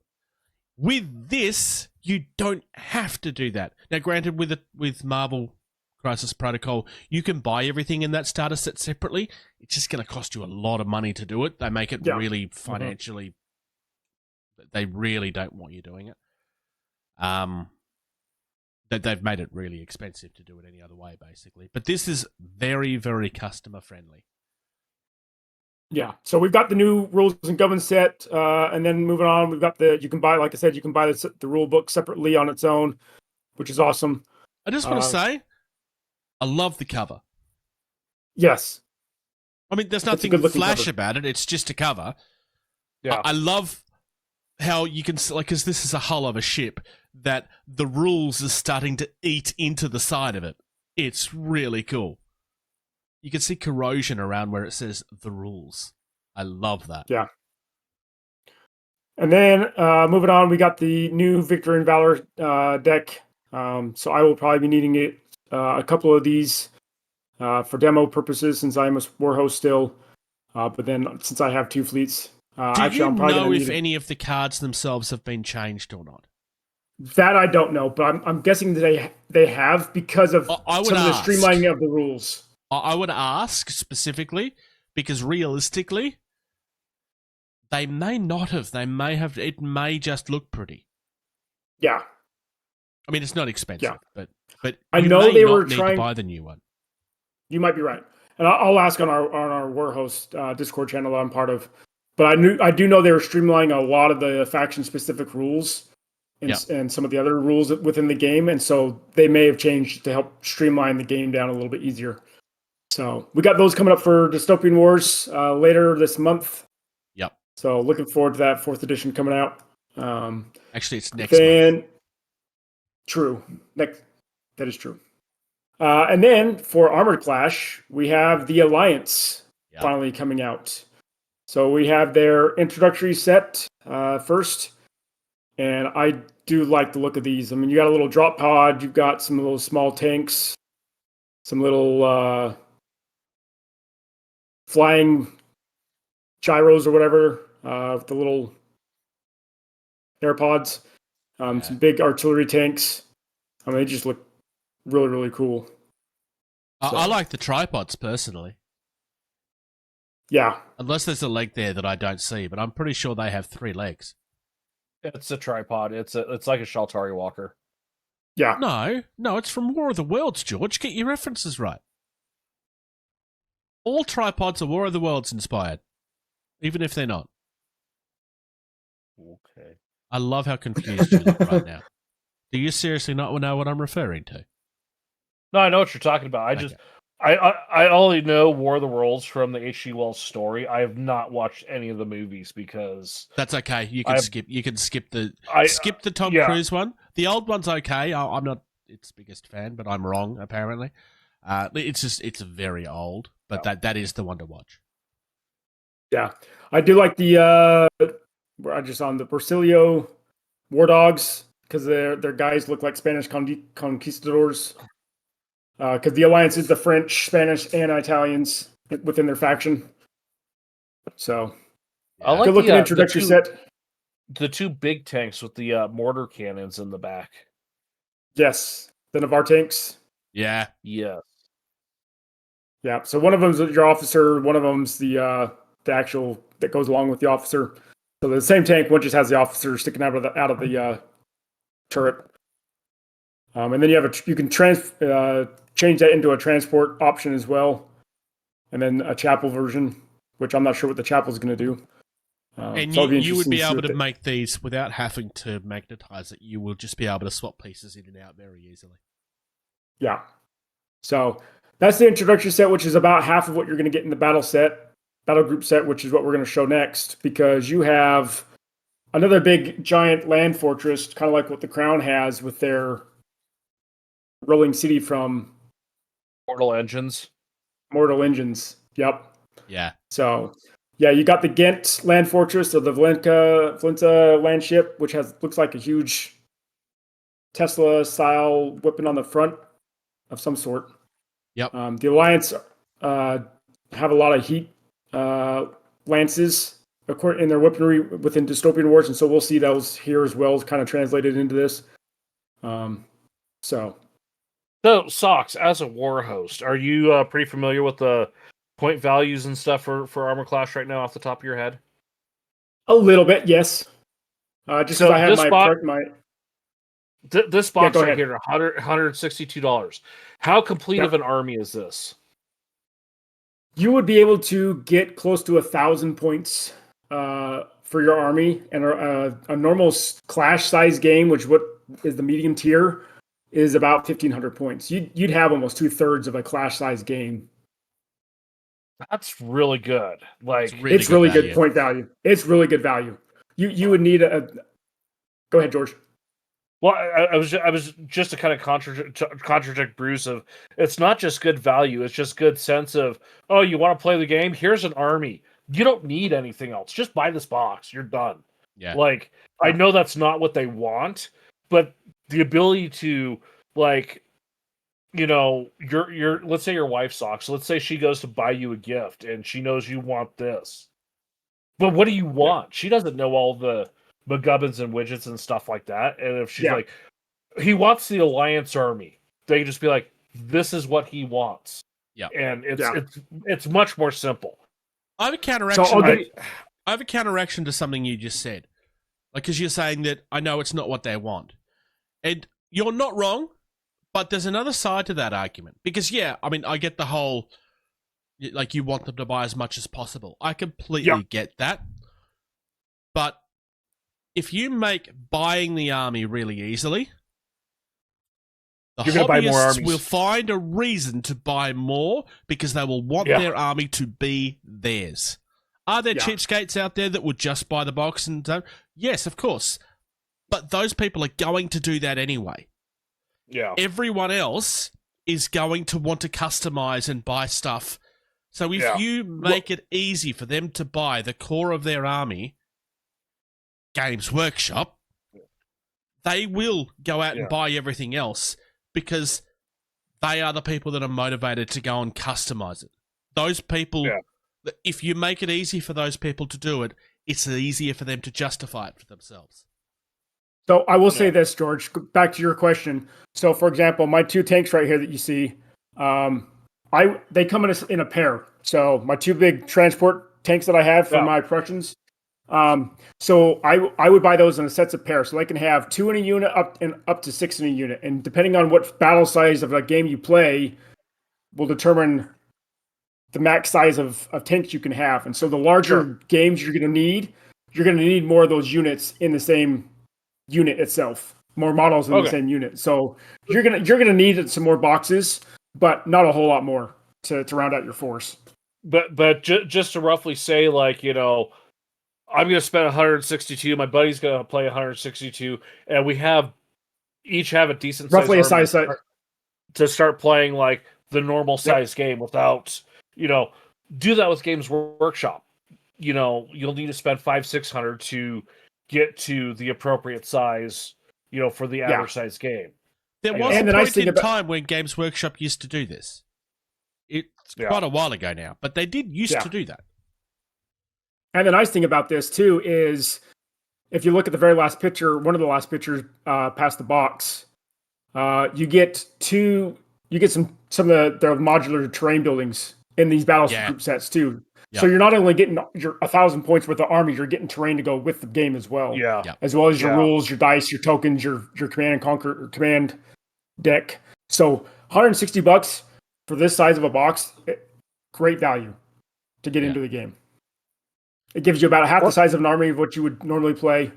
With this, you don't have to do that. Now, granted, with Marvel Crisis Protocol, you can buy everything in that starter set separately. It's just going to cost you a lot of money to do it. They make it really financially... They really don't want you doing it. They've made it really expensive to do it any other way, basically. But this is very, very customer friendly. Yeah. So we've got the new rules and governance set, and then moving on, we've got you can buy, like I said, you can buy the rule book separately on its own, which is awesome. I just want to say, I love the cover. Yes. I mean, there's nothing flash about it. It's just a cover. Yeah. I love how you can, like, because this is a hull of a ship, that the rules are starting to eat into the side of it. It's really cool. You can see corrosion around where it says the rules. I love that. Yeah. And then moving on, we got the new Victory and Valor deck. So I will probably be needing it, a couple of these for demo purposes, since I'm a war host still. But then since I have 2 fleets, do you know if any of the cards themselves have been changed or not? That I don't know, but I'm guessing that they have, because of some of the streamlining of the rules. I would ask specifically, because realistically, they may not have. They may have. It may just look pretty. Yeah. I mean, it's not expensive, but I know they were trying to buy the new one. You might be right. and I'll ask on our Warhost Discord channel that I'm part of. But I do know they were streamlining a lot of the faction specific rules and some of the other rules within the game, and so they may have changed to help streamline the game down a little bit easier. So we got those coming up for Dystopian Wars later this month. Yep. So looking forward to that 4th edition coming out. Actually, it's next month. True. That is true. And then for Armored Clash, we have the Alliance finally coming out. So we have their introductory set first, and I do like the look of these. I mean, you got a little drop pod, you've got some little small tanks, some little flying gyros or whatever, with the little AirPods, some big artillery tanks. I mean, they just look really, really cool. I like the tripods personally. Yeah. Unless there's a leg there that I don't see, but I'm pretty sure they have 3 legs. It's a tripod. It's like a Shaltari walker. Yeah. No, it's from War of the Worlds, George. Get your references right. All tripods are War of the Worlds inspired, even if they're not. Okay. I love how confused you look right now. Do you seriously not know what I'm referring to? No, I know what you're talking about. I only know War of the Worlds from the H.G. Wells story. I have not watched any of the movies because that's okay. You can skip. You can skip the Tom Cruise one. The old one's okay. I'm not its biggest fan, but I'm wrong apparently. It's very old, but that is the one to watch. Yeah, I do like the I just on the Porcilio War Dogs because their guys look like Spanish conquistadors. Because the Alliance is the French, Spanish, and Italians within their faction. So, I like good looking introductory set. The 2 big tanks with the mortar cannons in the back. Yes, the Navarre tanks. Yeah. Yes. Yeah. So one of them's your officer. One of them's the actual that goes along with the officer. So the same tank, one just has the officer sticking out of the turret. And then you can change that into a transport option as well, and then a chapel version, which I'm not sure what the chapel is going to do. And you would be able to make these without having to magnetize it. You will just be able to swap pieces in and out very easily. Yeah. So that's the introductory set, which is about half of what you're going to get in the battle group set, which is what we're going to show next, because you have another big giant land fortress, kind of like what the Crown has with their rolling city from Mortal Engines. Yep. Yeah. So, yeah, you got the Ghent land fortress, or the Valentia land ship, which looks like a huge Tesla-style weapon on the front of some sort. Yep. The Alliance have a lot of heat lances in their weaponry within Dystopian Wars, and so we'll see those here as well, kind of translated into this. So, Socks, as a war host, are you pretty familiar with the point values and stuff for Armoured Clash right now off the top of your head? A little bit, yes. Just so I have this box right ahead. here, $162. How complete of an army is this? You would be able to get close to 1,000 points for your army, and a normal Clash size game, which what is the medium tier, is about 1,500 points. You'd have almost 2/3 of a Clash size game. That's really good. Like it's really good point value. It's really good value. You would need a. Go ahead, George. Well, I was just to kind of contradict Bruce of it's not just good value. It's just good sense of, oh, you want to play the game? Here's an army. You don't need anything else. Just buy this box. You're done. Yeah. Like I know that's not what they want, but the ability to your let's say your wife Socks. Let's say she goes to buy you a gift and she knows you want this. But what do you want? She doesn't know all the McGubbins and widgets and stuff like that. And if she's like, he wants the Alliance army, they can just be like, this is what he wants. Yeah. And it's much more simple. I have a counteraction. I have a counteraction to something you just said. Because you're saying that I know it's not what they want. And you're not wrong, but there's another side to that argument. Because, I get the whole Like, you want them to buy as much as possible. I completely get that. But if you make buying the army really easily, the You're gonna buy more hobbyists armies. will find a reason to buy more because they will want their army to be theirs. Are there cheapskates out there that would just buy the box and don't? Yes, of course. But those people are going to do that anyway. Yeah. Everyone else is going to want to customize and buy stuff. So if you make it easy for them to buy the core of their army, Games Workshop, they will go out and buy everything else because they are the people that are motivated to go and customize it. Those people, if you make it easy for those people to do it, it's easier for them to justify it for themselves. So I will say this, George, back to your question. So for example, my 2 tanks right here that you see, they come in a pair. So my 2 big transport tanks that I have for my Prussians. So I would buy those in a sets of pairs. So I can have 2 in a unit up to 6 in a unit. And depending on what battle size of the game you play will determine the max size of tanks you can have. And so the larger games you're going to need more of those units in the same unit itself, more models in the same unit. So you're gonna need some more boxes, but not a whole lot more to round out your force. But just to roughly say, like, you know, I'm gonna spend 162. My buddy's gonna play 162, and we each have a decent Roughly a size size to start playing like the normal size game without, you know, do that with Games Workshop. You know, you'll need to spend 500-600 to get to the appropriate size, you know, for the average size game. There was a point in time when Games Workshop used to do this. It's quite a while ago now, but they did used to do that. And the nice thing about this too is, if you look at the very last picture, one of the last pictures past the box, you get some of the modular terrain buildings in these battle group sets too. Yep. So you're not only getting your 1,000 points worth of army, you're getting terrain to go with the game as well. As well as your rules, your dice, your tokens, your command and conquer, command deck. So $160 for this size of a box, great value to get into the game. It gives you about half the size of an army of what you would normally play.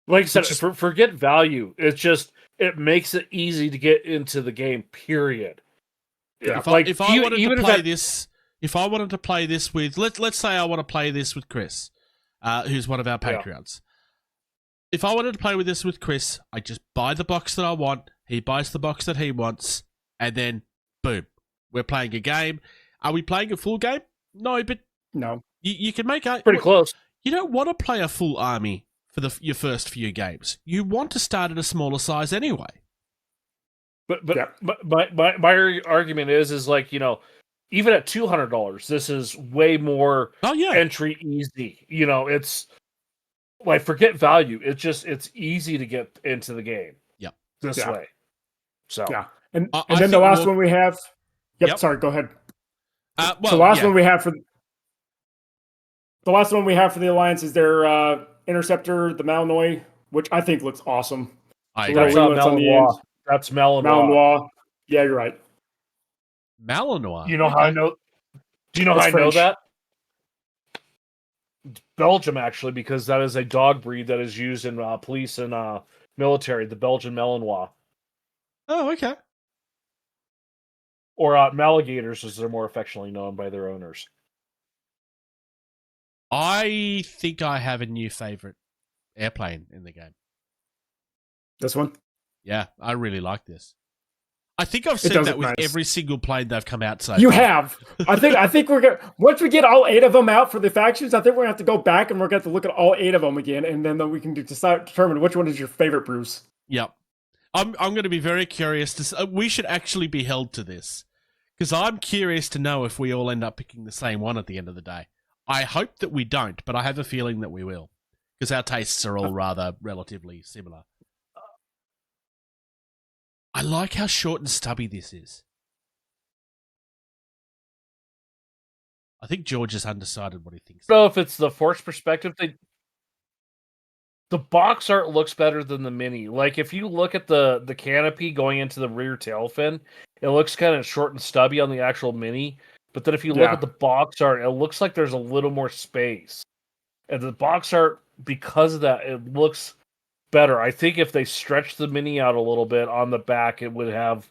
Like I said, forget value. It's just, it makes it easy to get into the game, period. If I wanted to play this with, let's say I want to play this with Chris, who's one of our Patreons. If I wanted to play with this with Chris, I just buy the box that I want, he buys the box that he wants, and then boom, we're playing a game. Are we playing a full game? No, but you can make it pretty close. You don't want to play a full army for your first few games. You want to start at a smaller size anyway. But my argument is like, you know, even at $200, this is way more entry easy. You know, it's like, forget value. It's easy to get into the game. Yep. This way. So and then the last one we have. Sorry, go ahead. The last one we have for the Alliance is their Interceptor, the Malinois, which I think looks awesome. That's Malinois. That's Malinois. Yeah, you're right. Malinois. You know how I know? Do you know how I know that? Belgium, actually, because that is a dog breed that is used in police and military. The Belgian Malinois. Oh, okay. Or Maligators, as they're more affectionately known by their owners. I think I have a new favorite airplane in the game. This one? Yeah, I really like this. I think I've said that with every single plane they've come out so You far. have. I think we're gonna, once we get all 8 of them out for the factions, I think we're gonna have to go back and we're gonna have to look at all 8 of them again, and then we can determine which one is your favorite, Bruce. Yep. I'm going to be very curious to. We should actually be held to this, because I'm curious to know if we all end up picking the same one at the end of the day. I hope that we don't, but I have a feeling that we will, because our tastes are all rather relatively similar. I like how short and stubby this is. I think George has undecided what he thinks. So if it's the Force perspective, the box art looks better than the mini. Like, if you look at the canopy going into the rear tail fin, it looks kind of short and stubby on the actual mini. But then if you look Yeah. at the box art, it looks like there's a little more space. And the box art, because of that, it looks better. I think if they stretched the mini out a little bit on the back, it would have.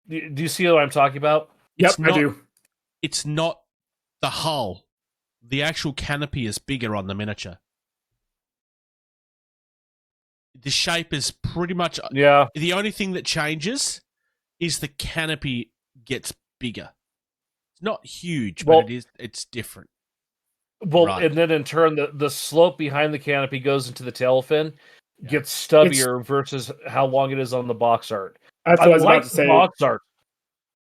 Do you see what I'm talking about? Yep, It's not- I do. It's not the hull. The actual canopy is bigger on the miniature. The shape is pretty much... Yeah. The only thing that changes is the canopy gets bigger. It's not huge, Well- but it's different. Well, Right. and then in turn, the slope behind the canopy goes into the tail fin, gets stubbier versus how long it is on the box art. That's what I was like about to say. the box art.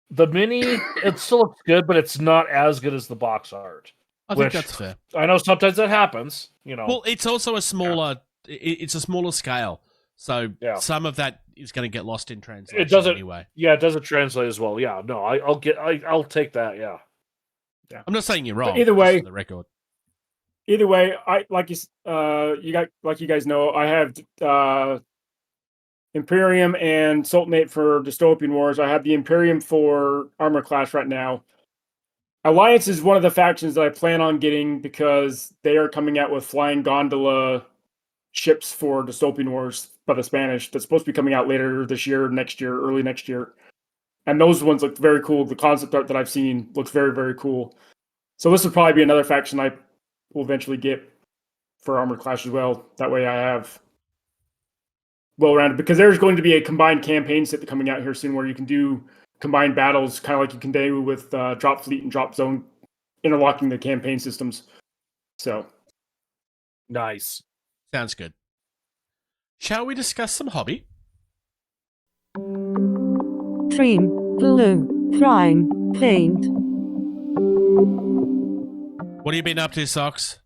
The mini, it still looks good, but it's not as good as the box art. I think Which- that's fair. I know sometimes that happens, Well, it's also a smaller... It's a smaller scale, so Yeah. some of that is going to get lost in translation It doesn't- anyway. Yeah, it doesn't translate as well. Yeah, no, I'll take that. Yeah, I'm not saying you're wrong. either just way- for the record. Either way, I like you guys know, I have Imperium and Sultanate for Dystopian Wars. I have the Imperium for Armoured Clash right now. Alliance is one of the factions that I plan on getting because they are coming out with flying gondola ships for Dystopian Wars by the Spanish. That's supposed to be coming out later this year, next year, early next year. And those ones look very cool. The concept art that I've seen looks very, very cool. So this will probably be another faction I will eventually get for Armored Clash as well. That way I have well-rounded, because there's going to be a combined campaign set coming out here soon where you can do combined battles, kind of like you can do with Drop Fleet and Drop Zone, interlocking the campaign systems. So, nice. Sounds good. Shall we discuss some hobby? Trim, glue, prime, paint. What have you been up to, Socks?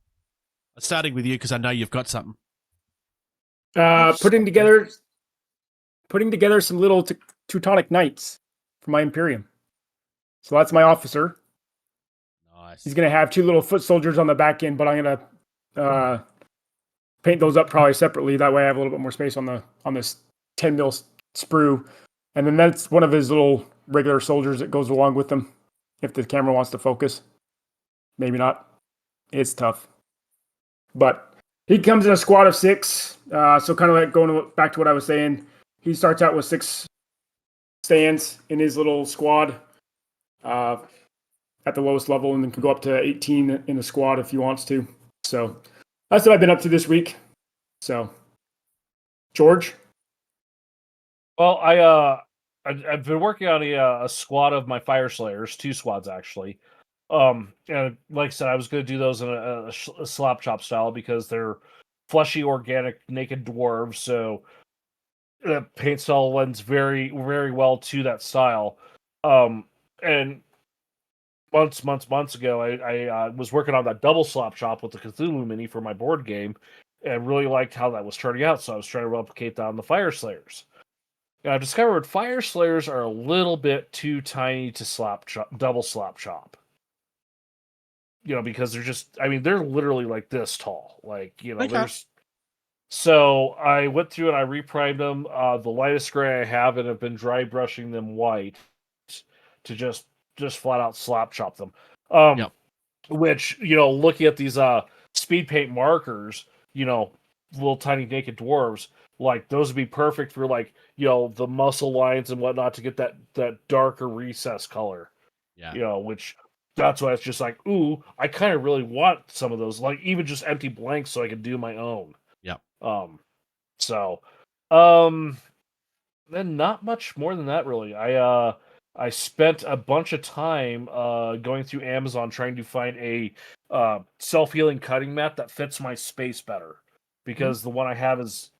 Starting with you because I know you've got something. putting together some little Teutonic Knights for my Imperium. So that's my officer. Nice. He's going to have 2 little foot soldiers on the back end, but I'm going to paint those up probably separately. That way I have a little bit more space on this 10 mil sprue. And then that's one of his little regular soldiers that goes along with them if the camera wants to focus. Maybe not. It's tough. But he comes in a squad of 6. So kind of like going back to what I was saying, he starts out with 6 stands in his little squad at the lowest level, and then can go up to 18 in the squad if he wants to. So that's what I've been up to this week. So, George? Well, I've been working on a squad of my Fire Slayers, 2 squads actually. And like I said, I was going to do those in a slap chop style because they're fleshy, organic, naked dwarves. So the paint style lends very, very well to that style. And months ago, I was working on that double slap chop with the Cthulhu mini for my board game, and really liked how that was turning out. So I was trying to replicate that on the Fire Slayers. And I've discovered Fire Slayers are a little bit too tiny to double slap chop. You know, because they're literally like this tall. Like, you know, Okay. So I went through and I reprimed them. The lightest gray I have, and have been dry brushing them white to just flat out slap chop them. Yep. Which, you know, looking at these speed paint markers, you know, little tiny naked dwarves, like those would be perfect for, like, you know, the muscle lines and whatnot to get that darker recess color. Yeah. You know, which that's why it's just like, ooh, I kind of really want some of those, like even just empty blanks so I can do my own. Yep. Then not much more than that really. I spent a bunch of time going through Amazon trying to find a self-healing cutting mat that fits my space better, because the one I have is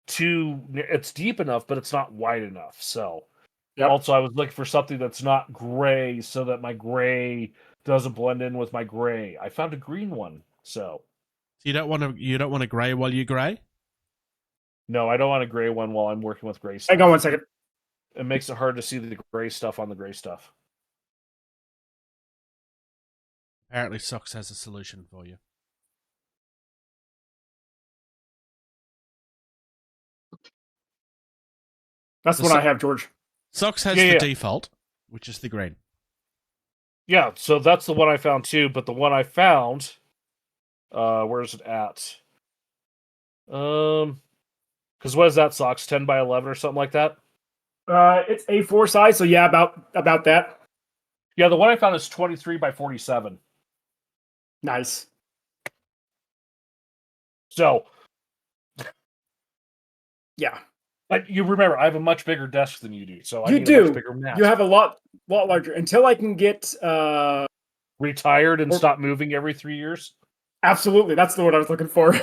it's deep enough, but it's not wide enough. So Yep. also I was looking for something that's not gray so that my gray doesn't blend in with my gray. I found a green one. So You don't want to grey while you grey? no, I don't want a gray one while I'm working with gray stuff. Hang on one second. It makes it hard to see the gray stuff on the gray stuff. Apparently Socks has a solution for you. That's The what so- I have, George. Socks has Yeah, the yeah. default, which is the green. Yeah, so that's the one I found too. But the one I found, where's it at? Because what is that, Socks? 10 by 11 or something like that? It's A4 size, so yeah, about that. Yeah, the one I found is 23 by 47. Nice. So, Yeah, you remember, I have a much bigger desk than you do, so I you need a much do. bigger mouse. You have a lot larger. Until I can get Retired and stop moving every 3 years. absolutely, that's the word I was looking for.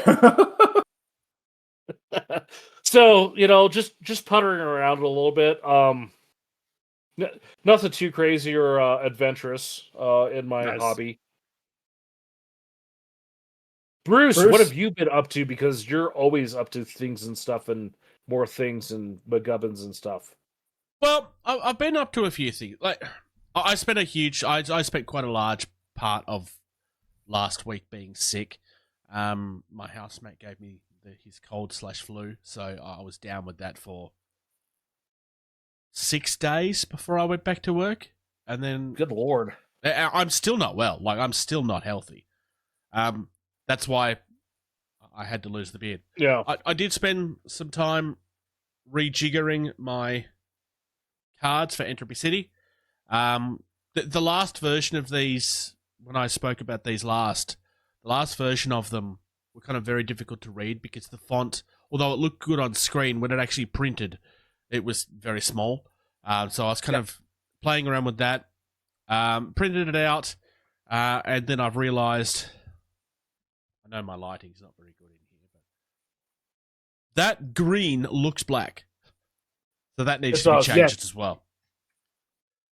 So, just puttering around a little bit. Nothing too crazy or adventurous in my Nice. hobby. Bruce, what have you been up to? Because you're always up to things and stuff and more things and McGubbins and stuff. Well, I've been up to a few things. Like, I spent quite a large part of last week being sick. My housemate gave me his cold/flu, so I was down with that for 6 days before I went back to work, and then Good Lord, I'm still not well. Like, I'm still not healthy. That's why I had to lose the beard. yeah, I did spend some time rejiggering my cards for Entropy City. The last version of these, when I spoke about these the last version of them were kind of very difficult to read because the font, although it looked good on screen, when it actually printed, it was very small. So I was kind of playing around with that, printed it out, and then I've realized, I know my lighting's not very good in here, but that green looks black. So that needs to be changed as well.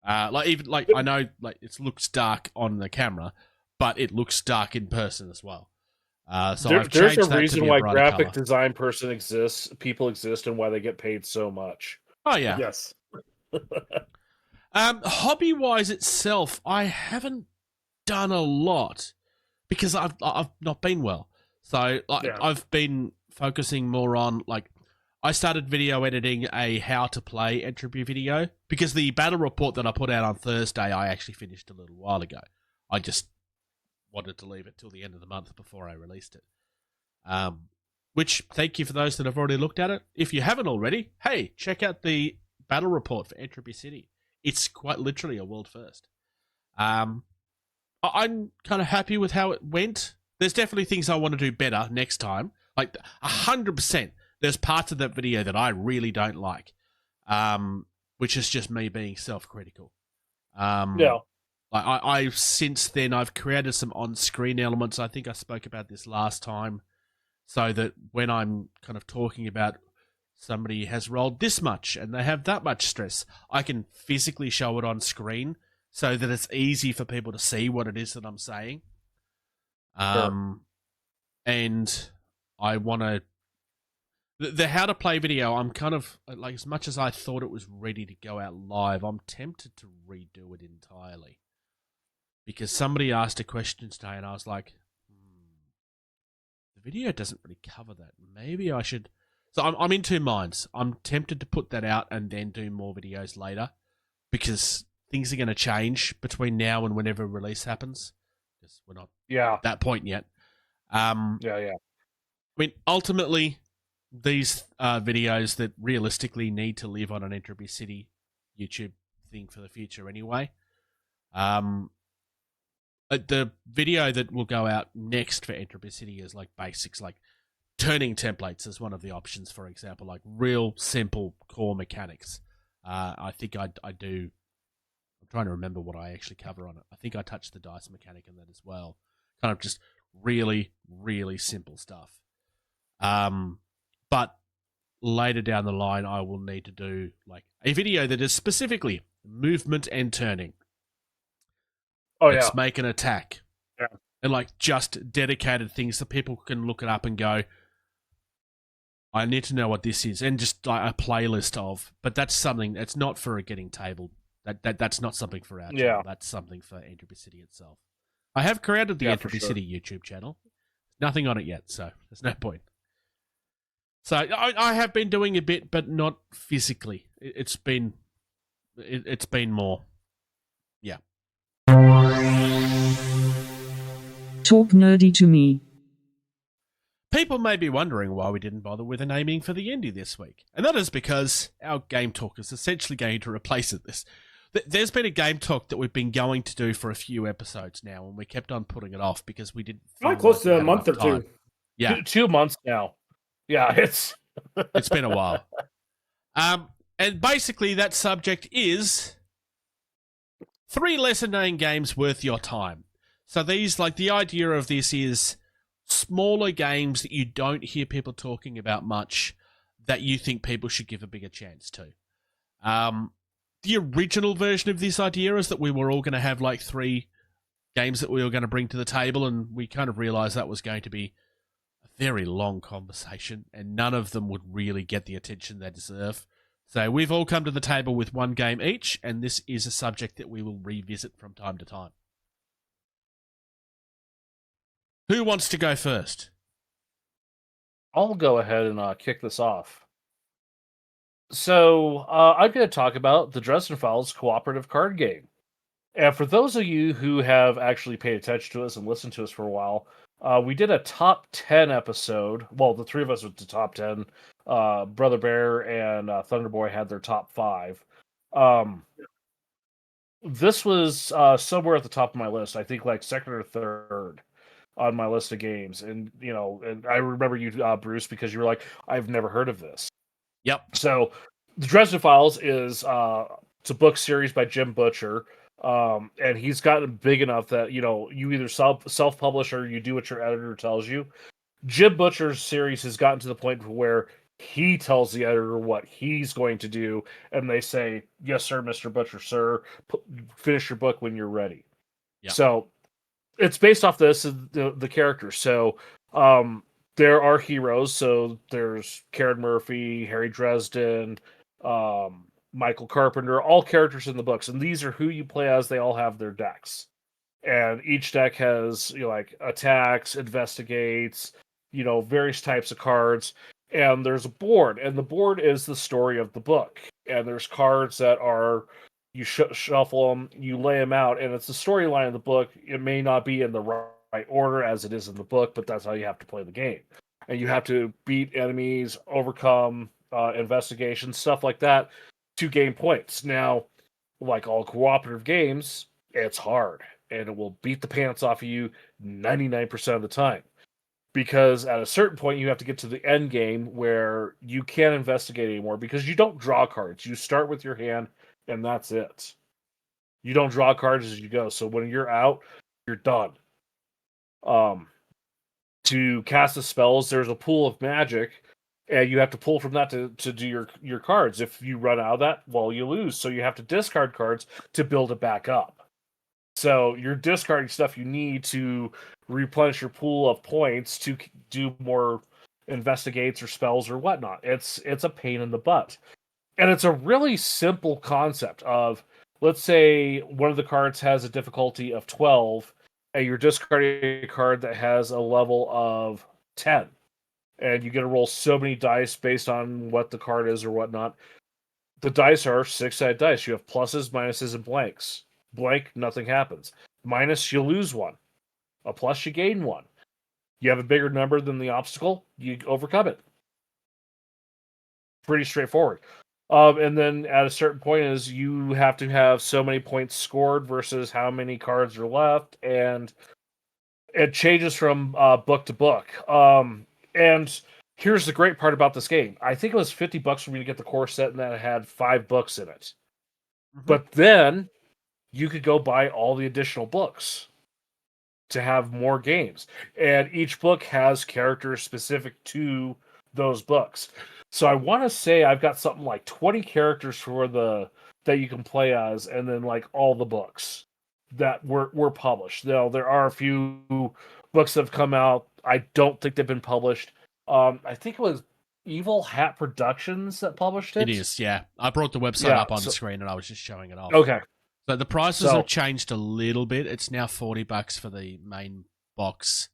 I know it looks dark on the camera, but it looks dark in person as well. So there's a that reason to be why a brighter graphic color. design people exist, and why they get paid so much. Oh yeah. Yes. Hobby wise itself, I haven't done a lot because I've not been well. So I've been focusing more on I started video editing a how to play Entropy video because the battle report that I put out on Thursday I actually finished a little while ago. I just wanted to leave it till the end of the month before I released it. Which, thank you for those that have already looked at it. If you haven't already, hey, check out the battle report for Entropy City. It's quite literally a world first. I'm kind of happy with how it went. There's definitely things I want to do better next time. 100%. There's parts of that video that I really don't like, which is just me being self-critical. I since then I've created some on-screen elements. I think I spoke about this last time, so that when I'm kind of talking about somebody has rolled this much and they have that much stress, I can physically show it on screen so that it's easy for people to see what it is that I'm saying. And I want to... The how to play video, I'm kind of, as much as I thought it was ready to go out live, I'm tempted to redo it entirely. Because somebody asked a question today and I was like, the video doesn't really cover that. Maybe I should... So I'm in two minds. I'm tempted to put that out and then do more videos later because things are going to change between now and whenever release happens. Because we're not at that point yet. I mean, ultimately, these videos that realistically need to live on an Entropy City YouTube thing for the future anyway. The video that will go out next for Entropy City is basics, turning templates as one of the options, for example, real simple core mechanics. I think I do. I'm trying to remember what I actually cover on it. I think I touched the dice mechanic in that as well. Kind of just really, really simple stuff. But later down the line, I will need to do a video that is specifically movement and turning. Let's make an attack. Yeah. And just dedicated things so people can look it up and go, I need to know what this is, and just a playlist of. But that's something that's not for a getting tabled. That's not something for our channel. That's something for Entropy City itself. I have created the Entropy City YouTube channel. Nothing on it yet, so there's no point. So I have been doing a bit, but not physically. It's been more, yeah. Talk nerdy to me. People may be wondering why we didn't bother with a naming for the indie this week. And that is because our Game Talk is essentially going to replace it. There's been a Game Talk that we've been going to do for a few episodes now, and we kept on putting it off because we didn't feel Probably close like to we a had month or enough time. two. Yeah, 2 months now. Yeah, it's it's been a while. And basically that subject is 3 lesser-known games worth your time. So these, like, the idea of this is smaller games that you don't hear people talking about much that you think people should give a bigger chance to. The original version of this idea is that we were all going to have, like, 3 games that we were going to bring to the table, and we kind of realized that was going to be a very long conversation, and none of them would really get the attention they deserve. So we've all come to the table with 1 game each, and this is a subject that we will revisit from time to time. Who wants to go first? I'll go ahead and kick this off. So I'm going to talk about the Dresden Files cooperative card game. And for those of you who have actually paid attention to us and listened to us for a while, we did a top 10 episode. Well, the 3 of us went to top 10. Brother Bear and Thunderboy had their top 5. This was somewhere at the top of my list. I think like second or third on my list of games. And, you know, and I remember you, Bruce, because you were like, I've never heard of this. Yep. So the Dresden Files is it's a book series by Jim Butcher. And he's gotten big enough that, you know, you either self-publish or you do what your editor tells you. Jim Butcher's series has gotten to the point where he tells the editor what he's going to do, and they say, yes, sir, Mr. Butcher, sir, finish your book when you're ready. Yep. So it's based off this, the characters. So there are heroes. So there's Karen Murphy, Harry Dresden, Michael Carpenter, all characters in the books. And these are who you play as. They all have their decks. And each deck has, you know, like attacks, investigates, you know, various types of cards. And there's a board. And the board is the story of the book. And there's cards that are, you shuffle them, you lay them out, and it's the storyline of the book. It may not be in the right order as it is in the book, but that's how you have to play the game. And you have to beat enemies, overcome investigations, stuff like that, to gain points. Now, like all cooperative games, it's hard, and it will beat the pants off of you 99% of the time. Because at a certain point, you have to get to the end game where you can't investigate anymore because you don't draw cards. You start with your hand, and that's it. You don't draw cards as you go. So when you're out, you're done. To cast the spells, there's a pool of magic, and you have to pull from that to do your cards. If you run out of that, well, you lose. So you have to discard cards to build it back up. So you're discarding stuff you need to replenish your pool of points to do more investigates or spells or whatnot. It's a pain in the butt. And it's a really simple concept of, let's say one of the cards has a difficulty of 12, and you're discarding a card that has a level of 10. And you get to roll so many dice based on what the card is or whatnot. The dice are 6-sided dice. You have pluses, minuses, and blanks. Blank, nothing happens. Minus, you lose 1. A plus, you gain 1. You have a bigger number than the obstacle, you overcome it. Pretty straightforward. And then at a certain point is you have to have so many points scored versus how many cards are left, and it changes from book to book. And here's the great part about this game. I think it was $50 for me to get the core set, and that it had 5 books in it. Mm-hmm. But then you could go buy all the additional books to have more games. And each book has characters specific to those books. So I want to say I've got something like 20 characters for that you can play as, and then like all the books that were published. Now, there are a few books that have come out. I don't think they've been published. I think it was Evil Hat Productions that published it. It is, yeah. I brought the website up on the screen and I was just showing it off. Okay. So the prices have changed a little bit. It's now $40 for the main box.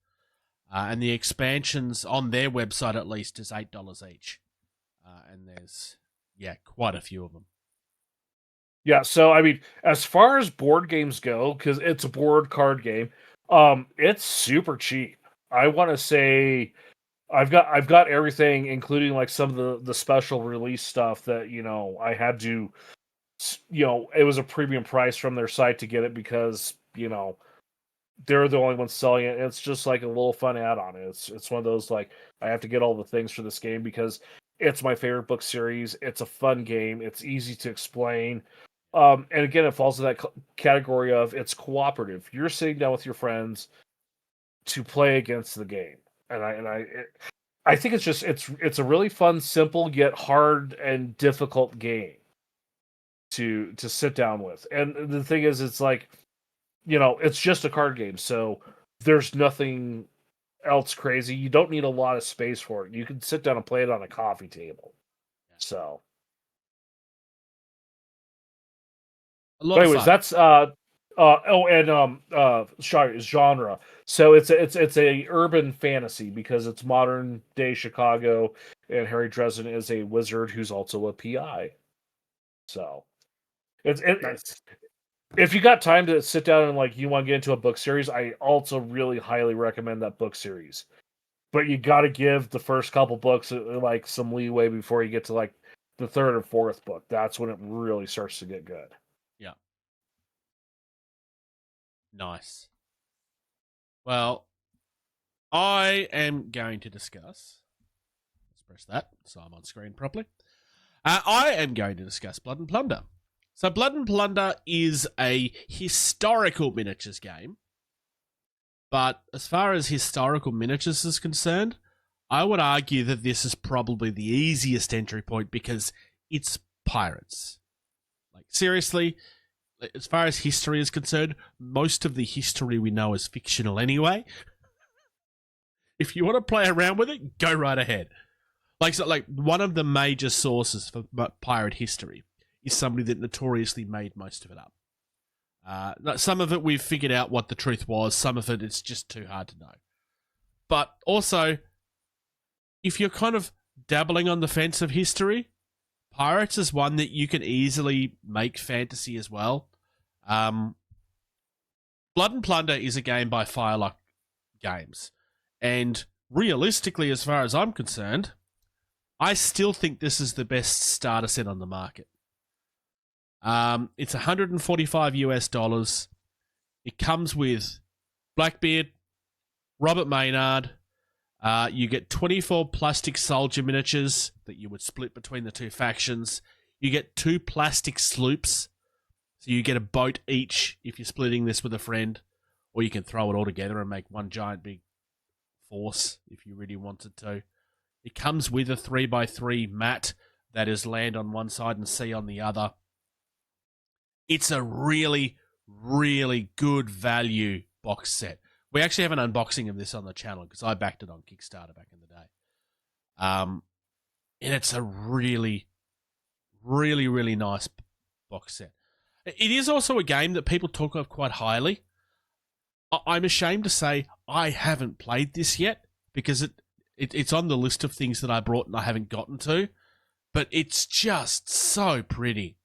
And the expansions on their website, at least, is $8 each. And there's, quite a few of them. Yeah, so I mean, as far as board games go, because it's a board card game, it's super cheap. I want to say I've got everything, including like some of the special release stuff that I had to, it was a premium price from their site to get it because they're the only ones selling it. It's just like a little fun add-on. It's one of those like I have to get all the things for this game because it's my favorite book series. It's a fun game. It's easy to explain. And again, it falls in that category of it's cooperative. You're sitting down with your friends to play against the game, and I think it's a really fun, simple yet hard and difficult game to sit down with. And the thing is, it's like it's just a card game, so there's nothing else crazy. You don't need a lot of space for it. You can sit down and play it on a coffee table. So. Anyways, that's sorry, genre. So it's a urban fantasy because it's modern day Chicago, and Harry Dresden is a wizard who's also a PI. So it's Nice. if you got time to sit down and like you want to get into a book series, I also really highly recommend that book series. But you got to give the first couple books like some leeway before you get to like the third or fourth book. That's when it really starts to get good. Yeah. Nice. Well, I am going to discuss. Let's press that so I'm on screen properly. I am going to discuss Blood and Plunder. So, Blood and Plunder is a historical miniatures game. But as far as historical miniatures is concerned, I would argue that this is probably the easiest entry point because it's pirates. Like, seriously, as far as history is concerned, most of the history we know is fictional anyway. If you want to play around with it, go right ahead. Like one of the major sources for pirate history is somebody that notoriously made most of it up. Some of it we've figured out what the truth was. Some of it it's just too hard to know. But also, if you're kind of dabbling on the fence of history, Pirates is one that you can easily make fantasy as well. Blood and Plunder is a game by Firelock Games. And realistically, as far as I'm concerned, I still think this is the best starter set on the market. It's $145 US. It comes with Blackbeard, Robert Maynard. You get 24 plastic soldier miniatures that you would split between the two factions. You get 2 plastic sloops. So you get a boat each if you're splitting this with a friend. Or you can throw it all together and make one giant big force if you really wanted to. It comes with a 3x3 mat that is land on one side and sea on the other. It's a really, really good value box set. We actually have an unboxing of this on the channel because I backed it on Kickstarter back in the day. And it's a really, really, really nice box set. It is also a game that people talk of quite highly. I'm ashamed to say I haven't played this yet because it's on the list of things that I brought and I haven't gotten to. But it's just so pretty.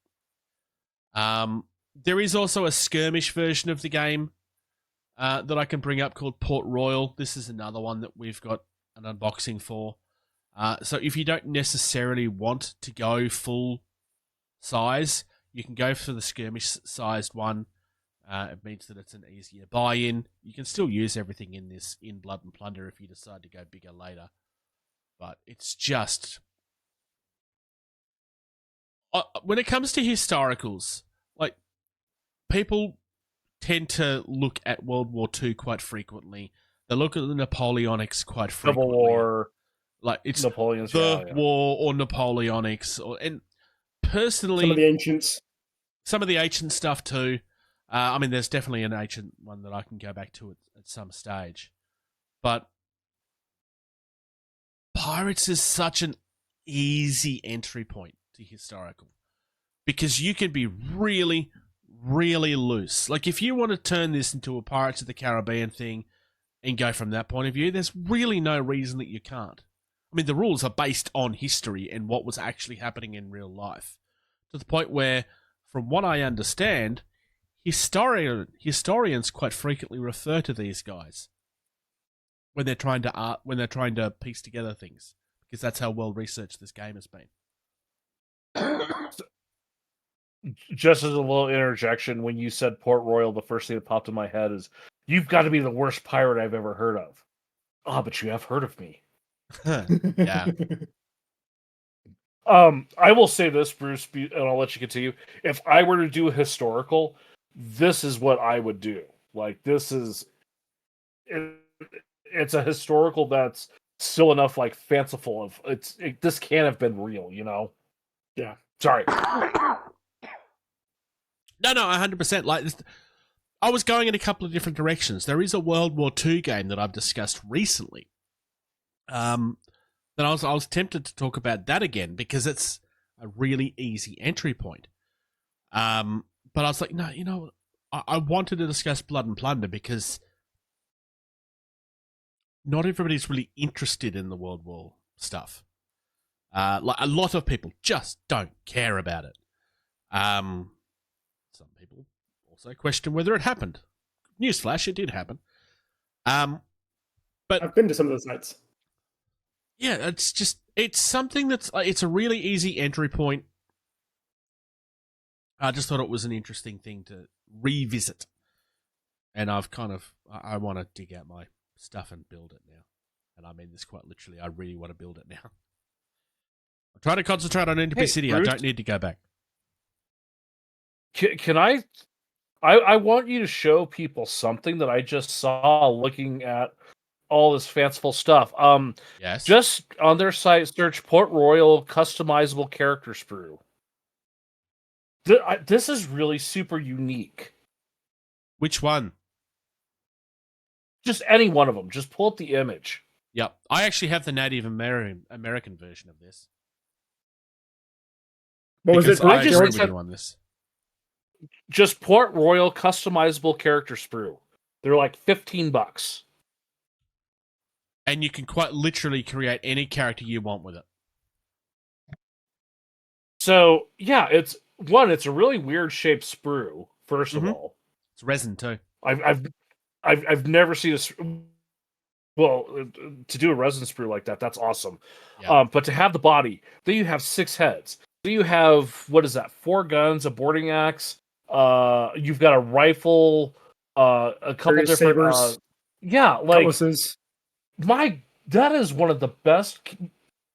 There is also a skirmish version of the game that I can bring up called Port Royal. This is another one that we've got an unboxing for. So if you don't necessarily want to go full size, you can go for the skirmish-sized one. It means that it's an easier buy-in. You can still use everything in this in Blood and Plunder if you decide to go bigger later. But it's just... when it comes to historicals, like, people tend to look at World War II quite frequently. They look at the Napoleonics quite frequently. Civil War, like it's Napoleon's the war or Napoleonics, and personally, some of the ancient stuff too. I mean, there's definitely an ancient one that I can go back to at some stage, but Pirates is such an easy entry point to historical because you can be really, really loose. Like, if you want to turn this into a Pirates of the Caribbean thing and go from that point of view, there's really no reason that you can't. I mean, the rules are based on history and what was actually happening in real life, to the point where from what I understand, historians quite frequently refer to these guys when they're trying to piece together things, because that's how well researched this game has been. Just as a little interjection, when you said Port Royal, the first thing that popped in my head is, "You've got to be the worst pirate I've ever heard of." Ah, but you have heard of me. Yeah. I will say this, Bruce, and I'll let you continue. If I were to do a historical, this is what I would do. Like, this is... It's a historical that's still enough, like, fanciful. This can't have been real, you know? Yeah. Sorry. No, 100%. Like, I was going in a couple of different directions. There is a World War II game that I've discussed recently. That I was tempted to talk about that again because it's a really easy entry point. But I was like, no, you know, I wanted to discuss Blood and Plunder because not everybody's really interested in the World War stuff. Like, a lot of people just don't care about it. Some people also question whether it happened. Newsflash, it did happen. But I've been to some of those sites. Yeah, it's something that's, it's a really easy entry point. I just thought it was an interesting thing to revisit. And I want to dig out my stuff and build it now. And I mean this quite literally. I really want to build it now. I'm trying to concentrate on NDP City. Bruce, I don't need to go back. Can I want you to show people something that I just saw looking at all this fanciful stuff. Yes. Just on their site, search Port Royal customizable character sprue. This is really super unique. Which one? Just any one of them. Just pull up the image. Yep. I actually have the Native American version of this. What was it? I just on this. Just Port Royal customizable character sprue. They're like $15. And you can quite literally create any character you want with it. So, yeah, it's a really weird shaped sprue, first of all. It's resin too. I've never seen to do a resin sprue like that, that's awesome. Yeah. But to have the body, then you have 6 heads. Then you have, 4 guns, a boarding axe, you've got a rifle, a couple various different sabers, like cutlasses. That is one of the best.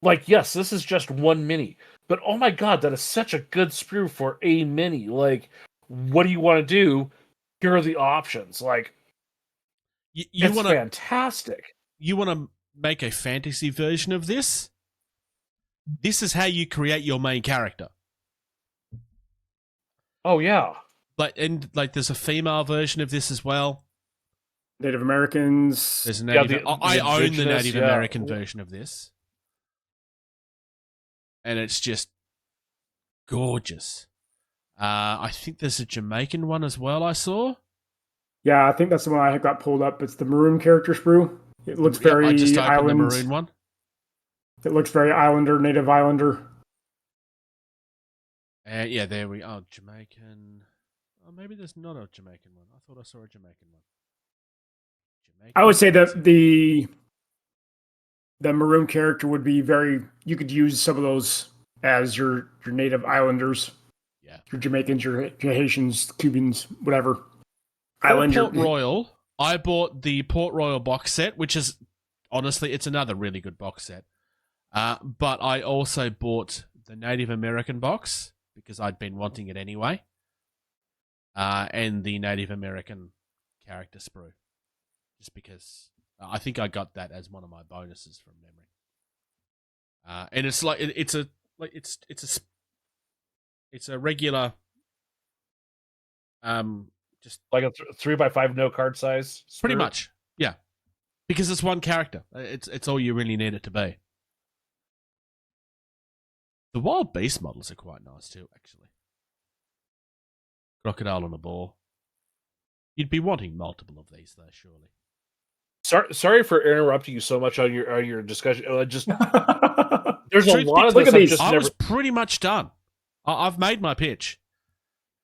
Like, yes, this is just one mini, but oh my god, that is such a good sprue for a mini. Like, what do you want to do? Here are the options. Like, it's fantastic. You want to make a fantasy version of this? This is how you create your main character. Oh yeah, there's a female version of this as well. Native Americans. There's a Native. I own the Native American version of this, and it's just gorgeous. I think there's a Jamaican one as well. I saw. Yeah, I think that's the one I got pulled up. It's the maroon character sprue. It looks very I just opened island. the maroon one. It looks very Islander, Native Islander. Yeah, there we are. Jamaican. Oh, maybe there's not a Jamaican one. I thought I saw a Jamaican one. I would say that the maroon character would be very. You could use some of those as your Native Islanders. Yeah. Your Jamaicans, your Haitians, Cubans, whatever. Port Royal. I bought the Port Royal box set, which is honestly, it's another really good box set. But I also bought the Native American box because I'd been wanting it anyway. And the Native American character sprue, just because I think I got that as one of my bonuses from memory. And it's like it's a regular, just like a 3x5 no card size sprue? Pretty much, yeah, because it's one character. It's all you really need it to be. The wild beast models are quite nice too, actually. Crocodile on a boar. You'd be wanting multiple of these, though, surely. Sorry for interrupting you so much on your discussion. There's a lot of this. I was pretty much done. I've made my pitch.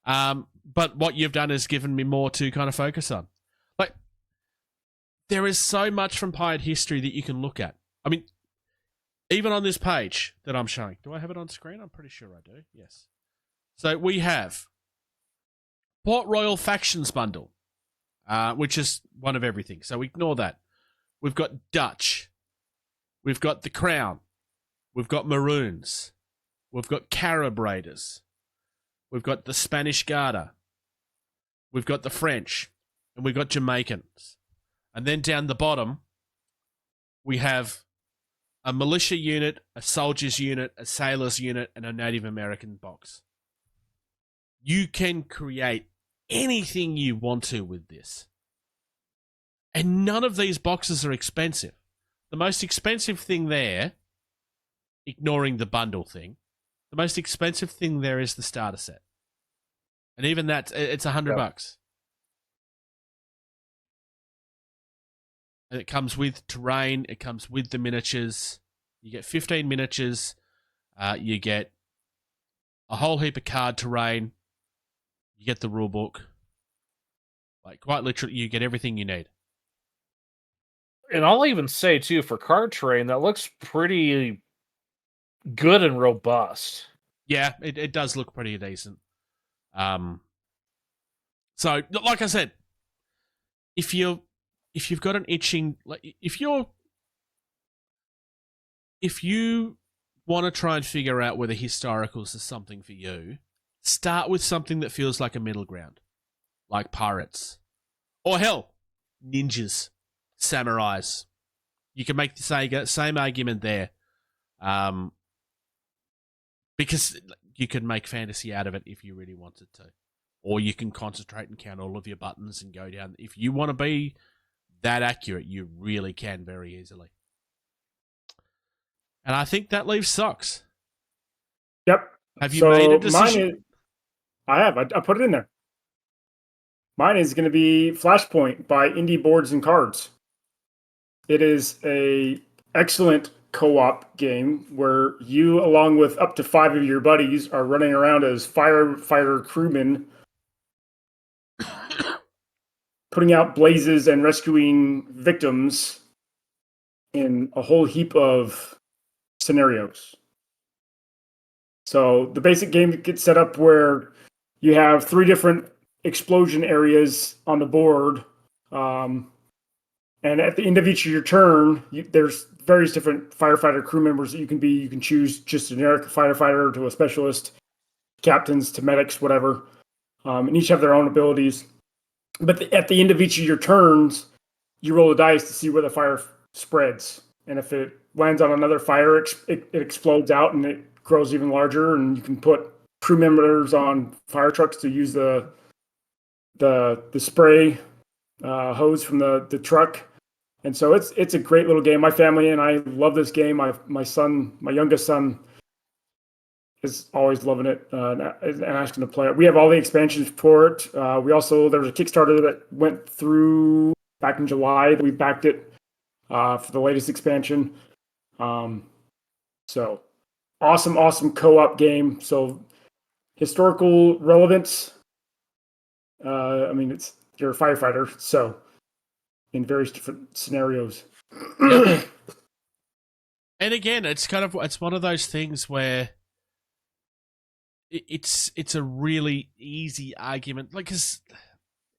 But what you've done is given me more to kind of focus on. Like, there is so much from Pirate history that you can look at. I mean, even on this page that I'm showing. Do I have it on screen? I'm pretty sure I do. Yes. So we have Port Royal Factions Bundle, which is one of everything. So ignore that. We've got Dutch. We've got the Crown. We've got Maroons. We've got Carib Raiders. We've got the Spanish Garda. We've got the French. And we've got Jamaicans. And then down the bottom, we have a militia unit, a soldiers unit, a sailors unit, and a Native American box. You can create anything you want to with this. And none of these boxes are expensive. The most expensive thing there, ignoring the bundle thing, the most expensive thing there is the starter set. And even that, it's $100. And it comes with terrain, it comes with the miniatures. You get 15 miniatures, you get a whole heap of card terrain, you get the rule book. Like, quite literally, you get everything you need. And I'll even say, too, for card terrain, that looks pretty good and robust. Yeah, it does look pretty decent. So, like I said, if you've got an itching, like if you want to try and figure out whether historicals is something for you, start with something that feels like a middle ground, like pirates, or hell, ninjas, samurais. You can make the same argument there, because you can make fantasy out of it if you really wanted to, or you can concentrate and count all of your buttons and go down. If you want to be that accurate, you really can very easily. And I think that leaves socks. Yep. Have you made a decision? I have. I put it in there. Mine is going to be Flashpoint by Indie Boards and Cards. It is a excellent co-op game where you, along with up to 5 of your buddies, are running around as firefighter crewmen, putting out blazes and rescuing victims in a whole heap of scenarios. So the basic game gets set up where you have 3 different explosion areas on the board. And at the end of each of your turn, there's various different firefighter crew members that you can be. You can choose just a generic firefighter to a specialist, captains to medics, whatever. And each have their own abilities. But at the end of each of your turns, you roll the dice to see where the fire spreads. And if it lands on another fire, it explodes out and it grows even larger. And you can put crew members on fire trucks to use the spray hose from the truck. And so it's a great little game. My family and I love this game. My youngest son is always loving it and asking to play it. We have all the expansions for it. There was a Kickstarter that went through back in July. We backed it for the latest expansion. So awesome co-op game. So historical relevance. You're a firefighter, so in various different scenarios. Yep. And again, it's one of those things where it's a really easy argument, like, 'cause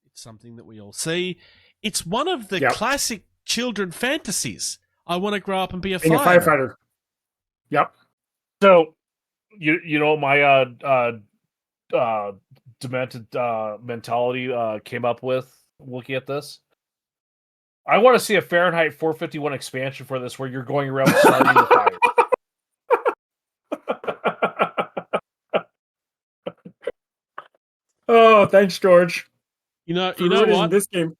it's something that we all see. It's one of the classic children fantasies. I want to grow up and be a firefighter. Yep. So, you know, my demented mentality came up with looking at this. I want to see a Fahrenheit 451 expansion for this, where you're going around starting the fire. Oh, thanks, George. You know what? This game.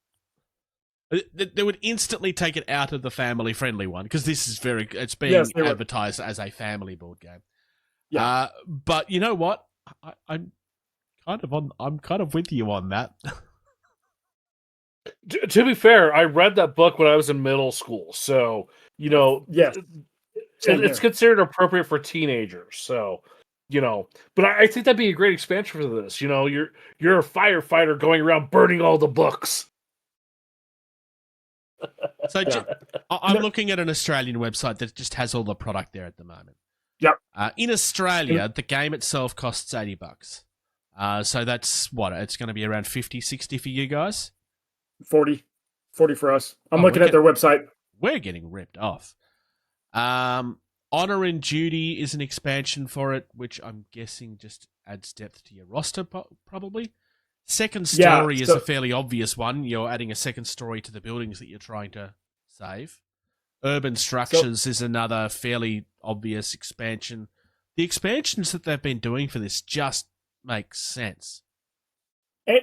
They would instantly take it out of the family-friendly one, because this is it's being advertised as a family board game. Yeah. But you know what? I'm kind of with you on that. To be fair, I read that book when I was in middle school, so yes, it's considered appropriate for teenagers. So But I think that'd be a great expansion for this. You're a firefighter going around burning all the books. So I'm looking at an Australian website that just has all the product there at the moment. Yep. In Australia, the game itself costs $80. So that's what? It's going to be around 50, 60 for you guys? 40 for us. I'm looking at their website. We're getting ripped off. Honor and Duty is an expansion for it, which I'm guessing just adds depth to your roster, probably. Second Story is a fairly obvious one. You're adding a second story to the buildings that you're trying to save. Urban Structures is another fairly obvious expansion. The expansions that they've been doing for this just make sense.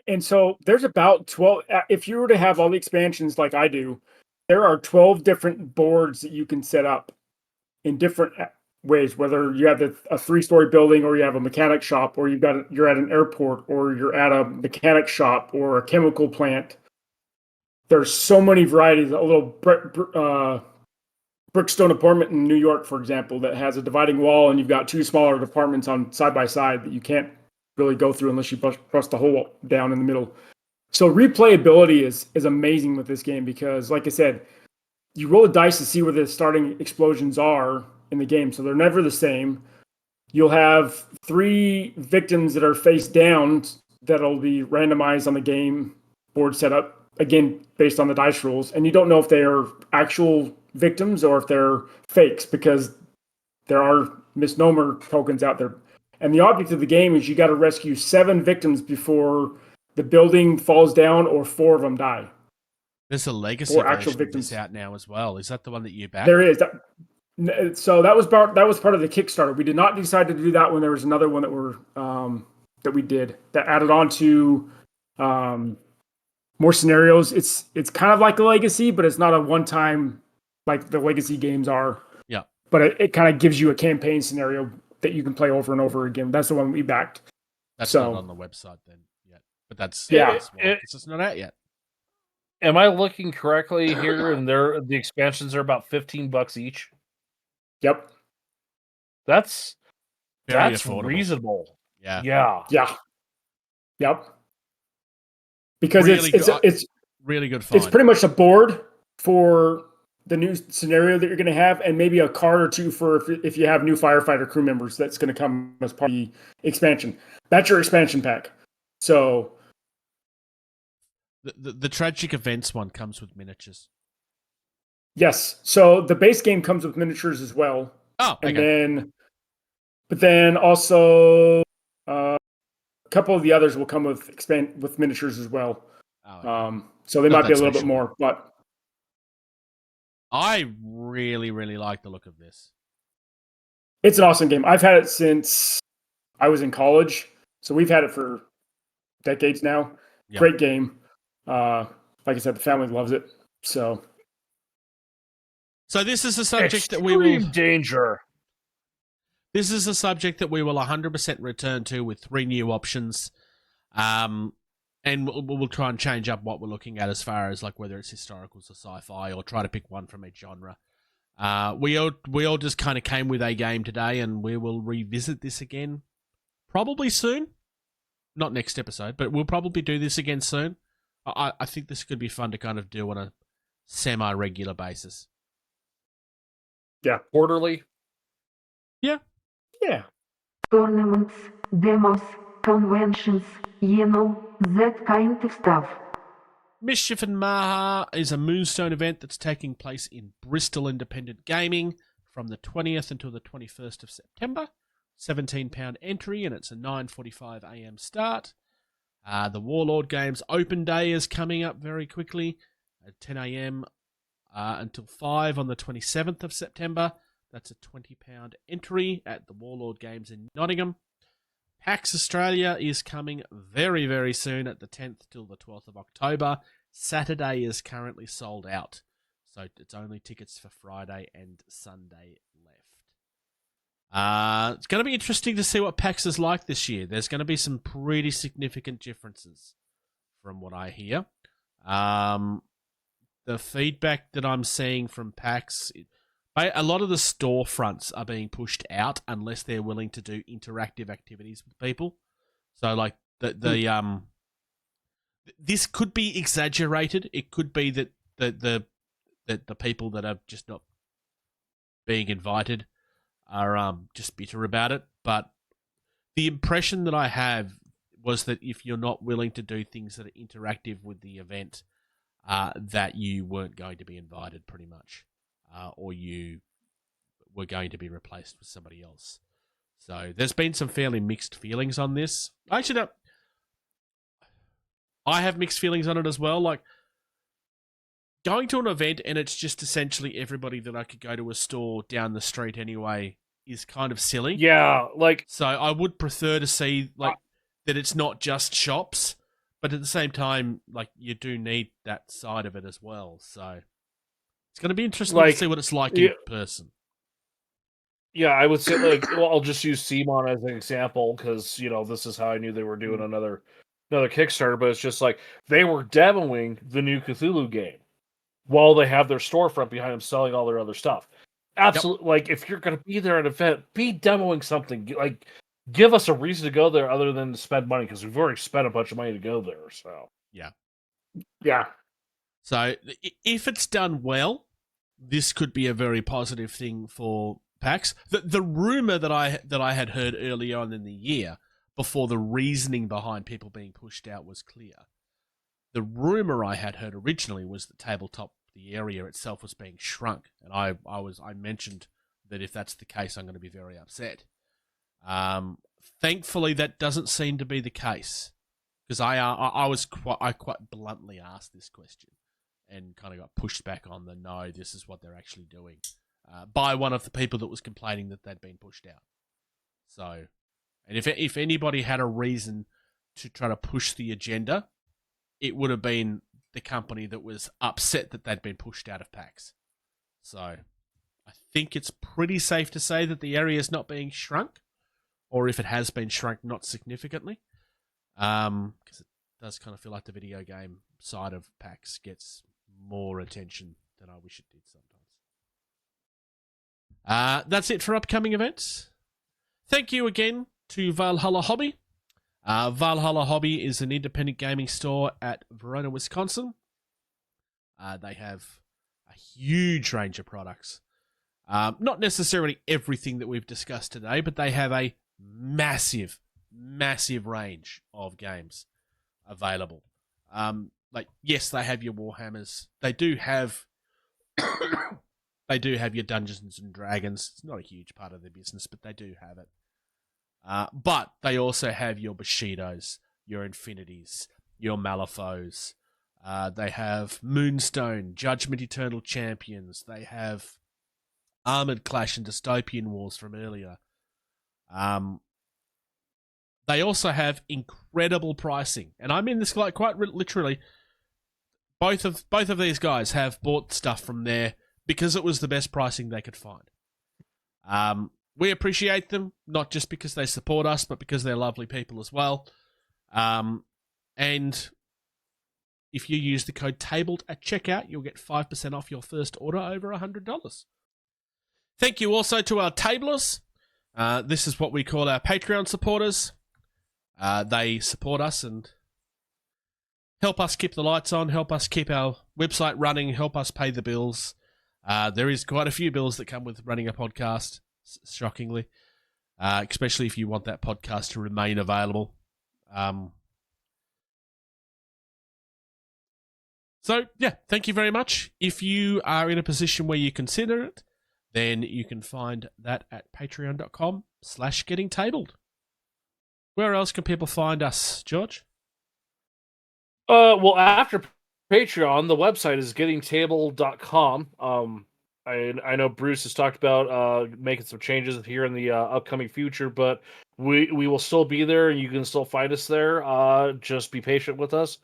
And so there's about 12. If you were to have all the expansions like I do, there are 12 different boards that you can set up in different ways, whether you have a 3-story building or you have a mechanic shop or you're at an airport or you're at a mechanic shop or a chemical plant. There's so many varieties. A little brickstone apartment in New York, for example, that has a dividing wall and you've got 2 smaller apartments on side by side that you can't really go through unless you bust the hole down in the middle. So replayability is amazing with this game because, like I said, you roll the dice to see where the starting explosions are in the game. So they're never the same. You'll have 3 victims that are face down that'll be randomized on the game board setup, again, based on the dice rolls. And you don't know if they are actual victims or if they're fakes because there are misnomer tokens out there. And the object of the game is you got to rescue 7 victims before the building falls down or 4 of them die. There's a legacy version of this out now as well. Is that the one that you backed? There is. So that was part of the Kickstarter. We did not decide to do that one. There was another one that we did that added on to more scenarios. It's kind of like a legacy, but it's not a one-time like the legacy games are. Yeah. But it kind of gives you a campaign scenario that you can play over and over again. That's the one we backed. That's not on the website then yet. But that's it's just not out yet. Am I looking correctly here? And the expansions are about $15 each. Yep. That's affordable. Reasonable. Yeah. Yep. Because really it's really good fun. It's pretty much a board for the new scenario that you're going to have, and maybe a card or 2 for if you have new firefighter crew members that's going to come as part of the expansion. That's your expansion pack. So the tragic events one comes with miniatures. Yes. So the base game comes with miniatures as well. Oh, okay. But then also a couple of the others will come with miniatures as well. Oh, okay. So they might be a little bit more, but I really, really like the look of this. It's an awesome game. I've had it since I was in college, so we've had it for decades now. Yep. Great game. Like I said, the family loves it. So this is a subject that we will danger. This is a subject that we will 100% return to with 3 new options, and we'll try and change up what we're looking at as far as like whether it's historicals or sci-fi, or try to pick one from each genre. We all just kind of came with a game today, and we will revisit this again probably soon. Not next episode, but we'll probably do this again soon. I think this could be fun to kind of do on a semi-regular basis. Yeah, quarterly. Yeah. Tournaments, demos, conventions, that kind of stuff. Mischief and Maha is a Moonstone event that's taking place in Bristol Independent Gaming from the 20th until the 21st of September. £17 entry, and it's a 9:45 a.m. start. The Warlord Games Open Day is coming up very quickly at 10 a.m. Until 5 on the 27th of September. That's a £20 entry at the Warlord Games in Nottingham. PAX Australia is coming very, very soon at the 10th till the 12th of October. Saturday is currently sold out, so it's only tickets for Friday and Sunday left. It's going to be interesting to see what PAX is like this year. There's going to be some pretty significant differences from what I hear. The feedback that I'm seeing from PAX, A lot of the storefronts are being pushed out unless they're willing to do interactive activities with people. So, like this could be exaggerated. It could be that the people that are just not being invited are just bitter about it. But the impression that I have was that if you're not willing to do things that are interactive with the event, that you weren't going to be invited, pretty much, or you were going to be replaced with somebody else. So there's been some fairly mixed feelings on this. Actually, no, I have mixed feelings on it as well. Like, going to an event and it's just essentially everybody that I could go to a store down the street anyway is kind of silly. Yeah, like, so I would prefer to see like that it's not just shops, but at the same time, like, you do need that side of it as well. So it's going to be interesting to see what it's like in person. Yeah, I would say, like, well, I'll just use CMON as an example because, you know, this is how I knew they were doing another Kickstarter, but it's just like they were demoing the new Cthulhu game while they have their storefront behind them selling all their other stuff. Absolutely. Yep. Like, if you're going to be there at an event, be demoing something. Like, give us a reason to go there other than to spend money, because we've already spent a bunch of money to go there. So yeah. So if it's done well, this could be a very positive thing for PAX. The rumor that I had heard early on in the year, before the reasoning behind people being pushed out was clear, the rumor I had heard originally was that tabletop, the area itself, was being shrunk, and I mentioned that if that's the case, I'm going to be very upset. Thankfully, that doesn't seem to be the case, because I quite bluntly asked this question and kind of got pushed back on the no, this is what they're actually doing, by one of the people that was complaining that they'd been pushed out. So, and if anybody had a reason to try to push the agenda, it would have been the company that was upset that they'd been pushed out of PAX. So I think it's pretty safe to say that the area is not being shrunk, or if it has been shrunk, not significantly, because it does kind of feel like the video game side of PAX gets more attention than I wish it did sometimes. That's it for upcoming events. Thank you again to Valhalla Hobby. Valhalla Hobby is an independent gaming store at Verona, Wisconsin. They have a huge range of products. Not necessarily everything that we've discussed today, but they have a massive range of games available. Like, yes, they have your Warhammers. They do have your Dungeons and Dragons. It's not a huge part of their business, but they do have it. But they also have your Bushidos, your Infinities, your Malifaux. They have Moonstone, Judgment Eternal Champions. They have Armoured Clash and Dystopian Wars from earlier. They also have incredible pricing, and I mean this like quite literally. Both of these guys have bought stuff from there because it was the best pricing they could find. We appreciate them, not just because they support us, but because they're lovely people as well. And if you use the code TABLED at checkout, you'll get 5% off your first order over $100. Thank you also to our tablers. This is what we call our Patreon supporters. They support us and help us keep the lights on, help us keep our website running, help us pay the bills. There is quite a few bills that come with running a podcast, shockingly, especially if you want that podcast to remain available. So, yeah, thank you very much. If you are in a position where you consider it, then you can find that at patreon.com/gettingtabled. Where else can people find us, George? Well, after Patreon, the website is gettingtabled.com. I know Bruce has talked about making some changes here in the upcoming future, but we will still be there, and you can still find us there. Just be patient with us.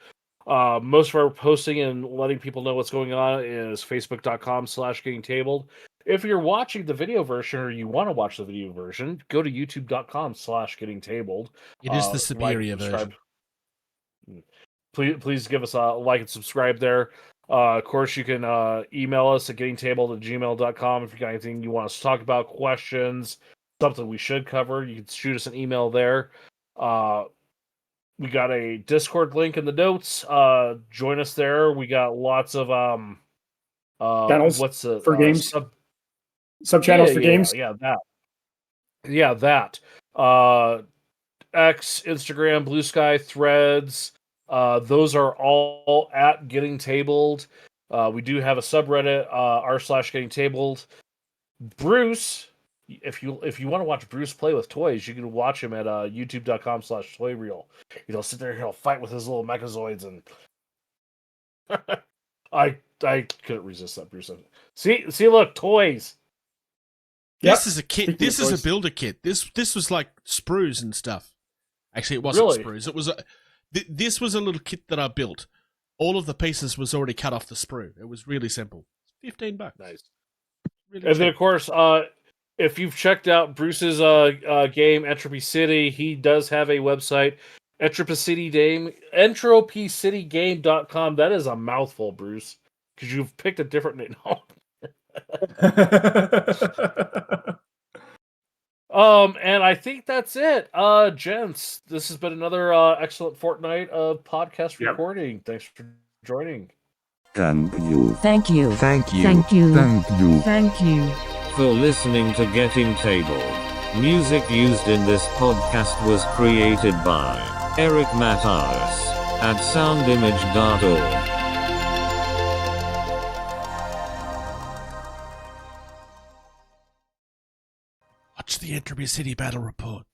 Most of our posting and letting people know what's going on is facebook.com/gettingtabled. If you're watching the video version or you want to watch the video version, go to youtube.com/gettingtabled. It is the superior version. Please give us a like and subscribe there. Of course, you can email us at gettingtabled@gmail.com if you got anything you want us to talk about, questions, something we should cover. You can shoot us an email there. We got a Discord link in the notes. Join us there. We got lots of channels for games, sub channels for games. Yeah, that. X, Instagram, Blusky, Threads. Those are all at Getting Tabled. We do have a subreddit, r/Getting Tabled. Bruce, if you want to watch Bruce play with toys, you can watch him at youtube.com/toyreel. He'll sit there, he'll fight with his little mechazoids, and I couldn't resist that, Bruce. See, look, toys. This is a kit. This is a builder kit. This was like sprues and stuff. Actually, it wasn't sprues. It was this was a little kit that I built. All of the pieces was already cut off the sprue. It was really simple. $15. Nice. Really and cheap. then, of course, if you've checked out Bruce's game, Entropy City, he does have a website, entropycitygame.com. That is a mouthful, Bruce, because you've picked a different name. And I think that's it. Gents, this has been another excellent fortnight of podcast recording. Thanks for joining. Thank you. Thank you. Thank you. Thank you. Thank you. Thank you. For listening to Getting Tabled. Music used in this podcast was created by Eric Matyas at soundimage.org. Watch the Entropy City Battle Report.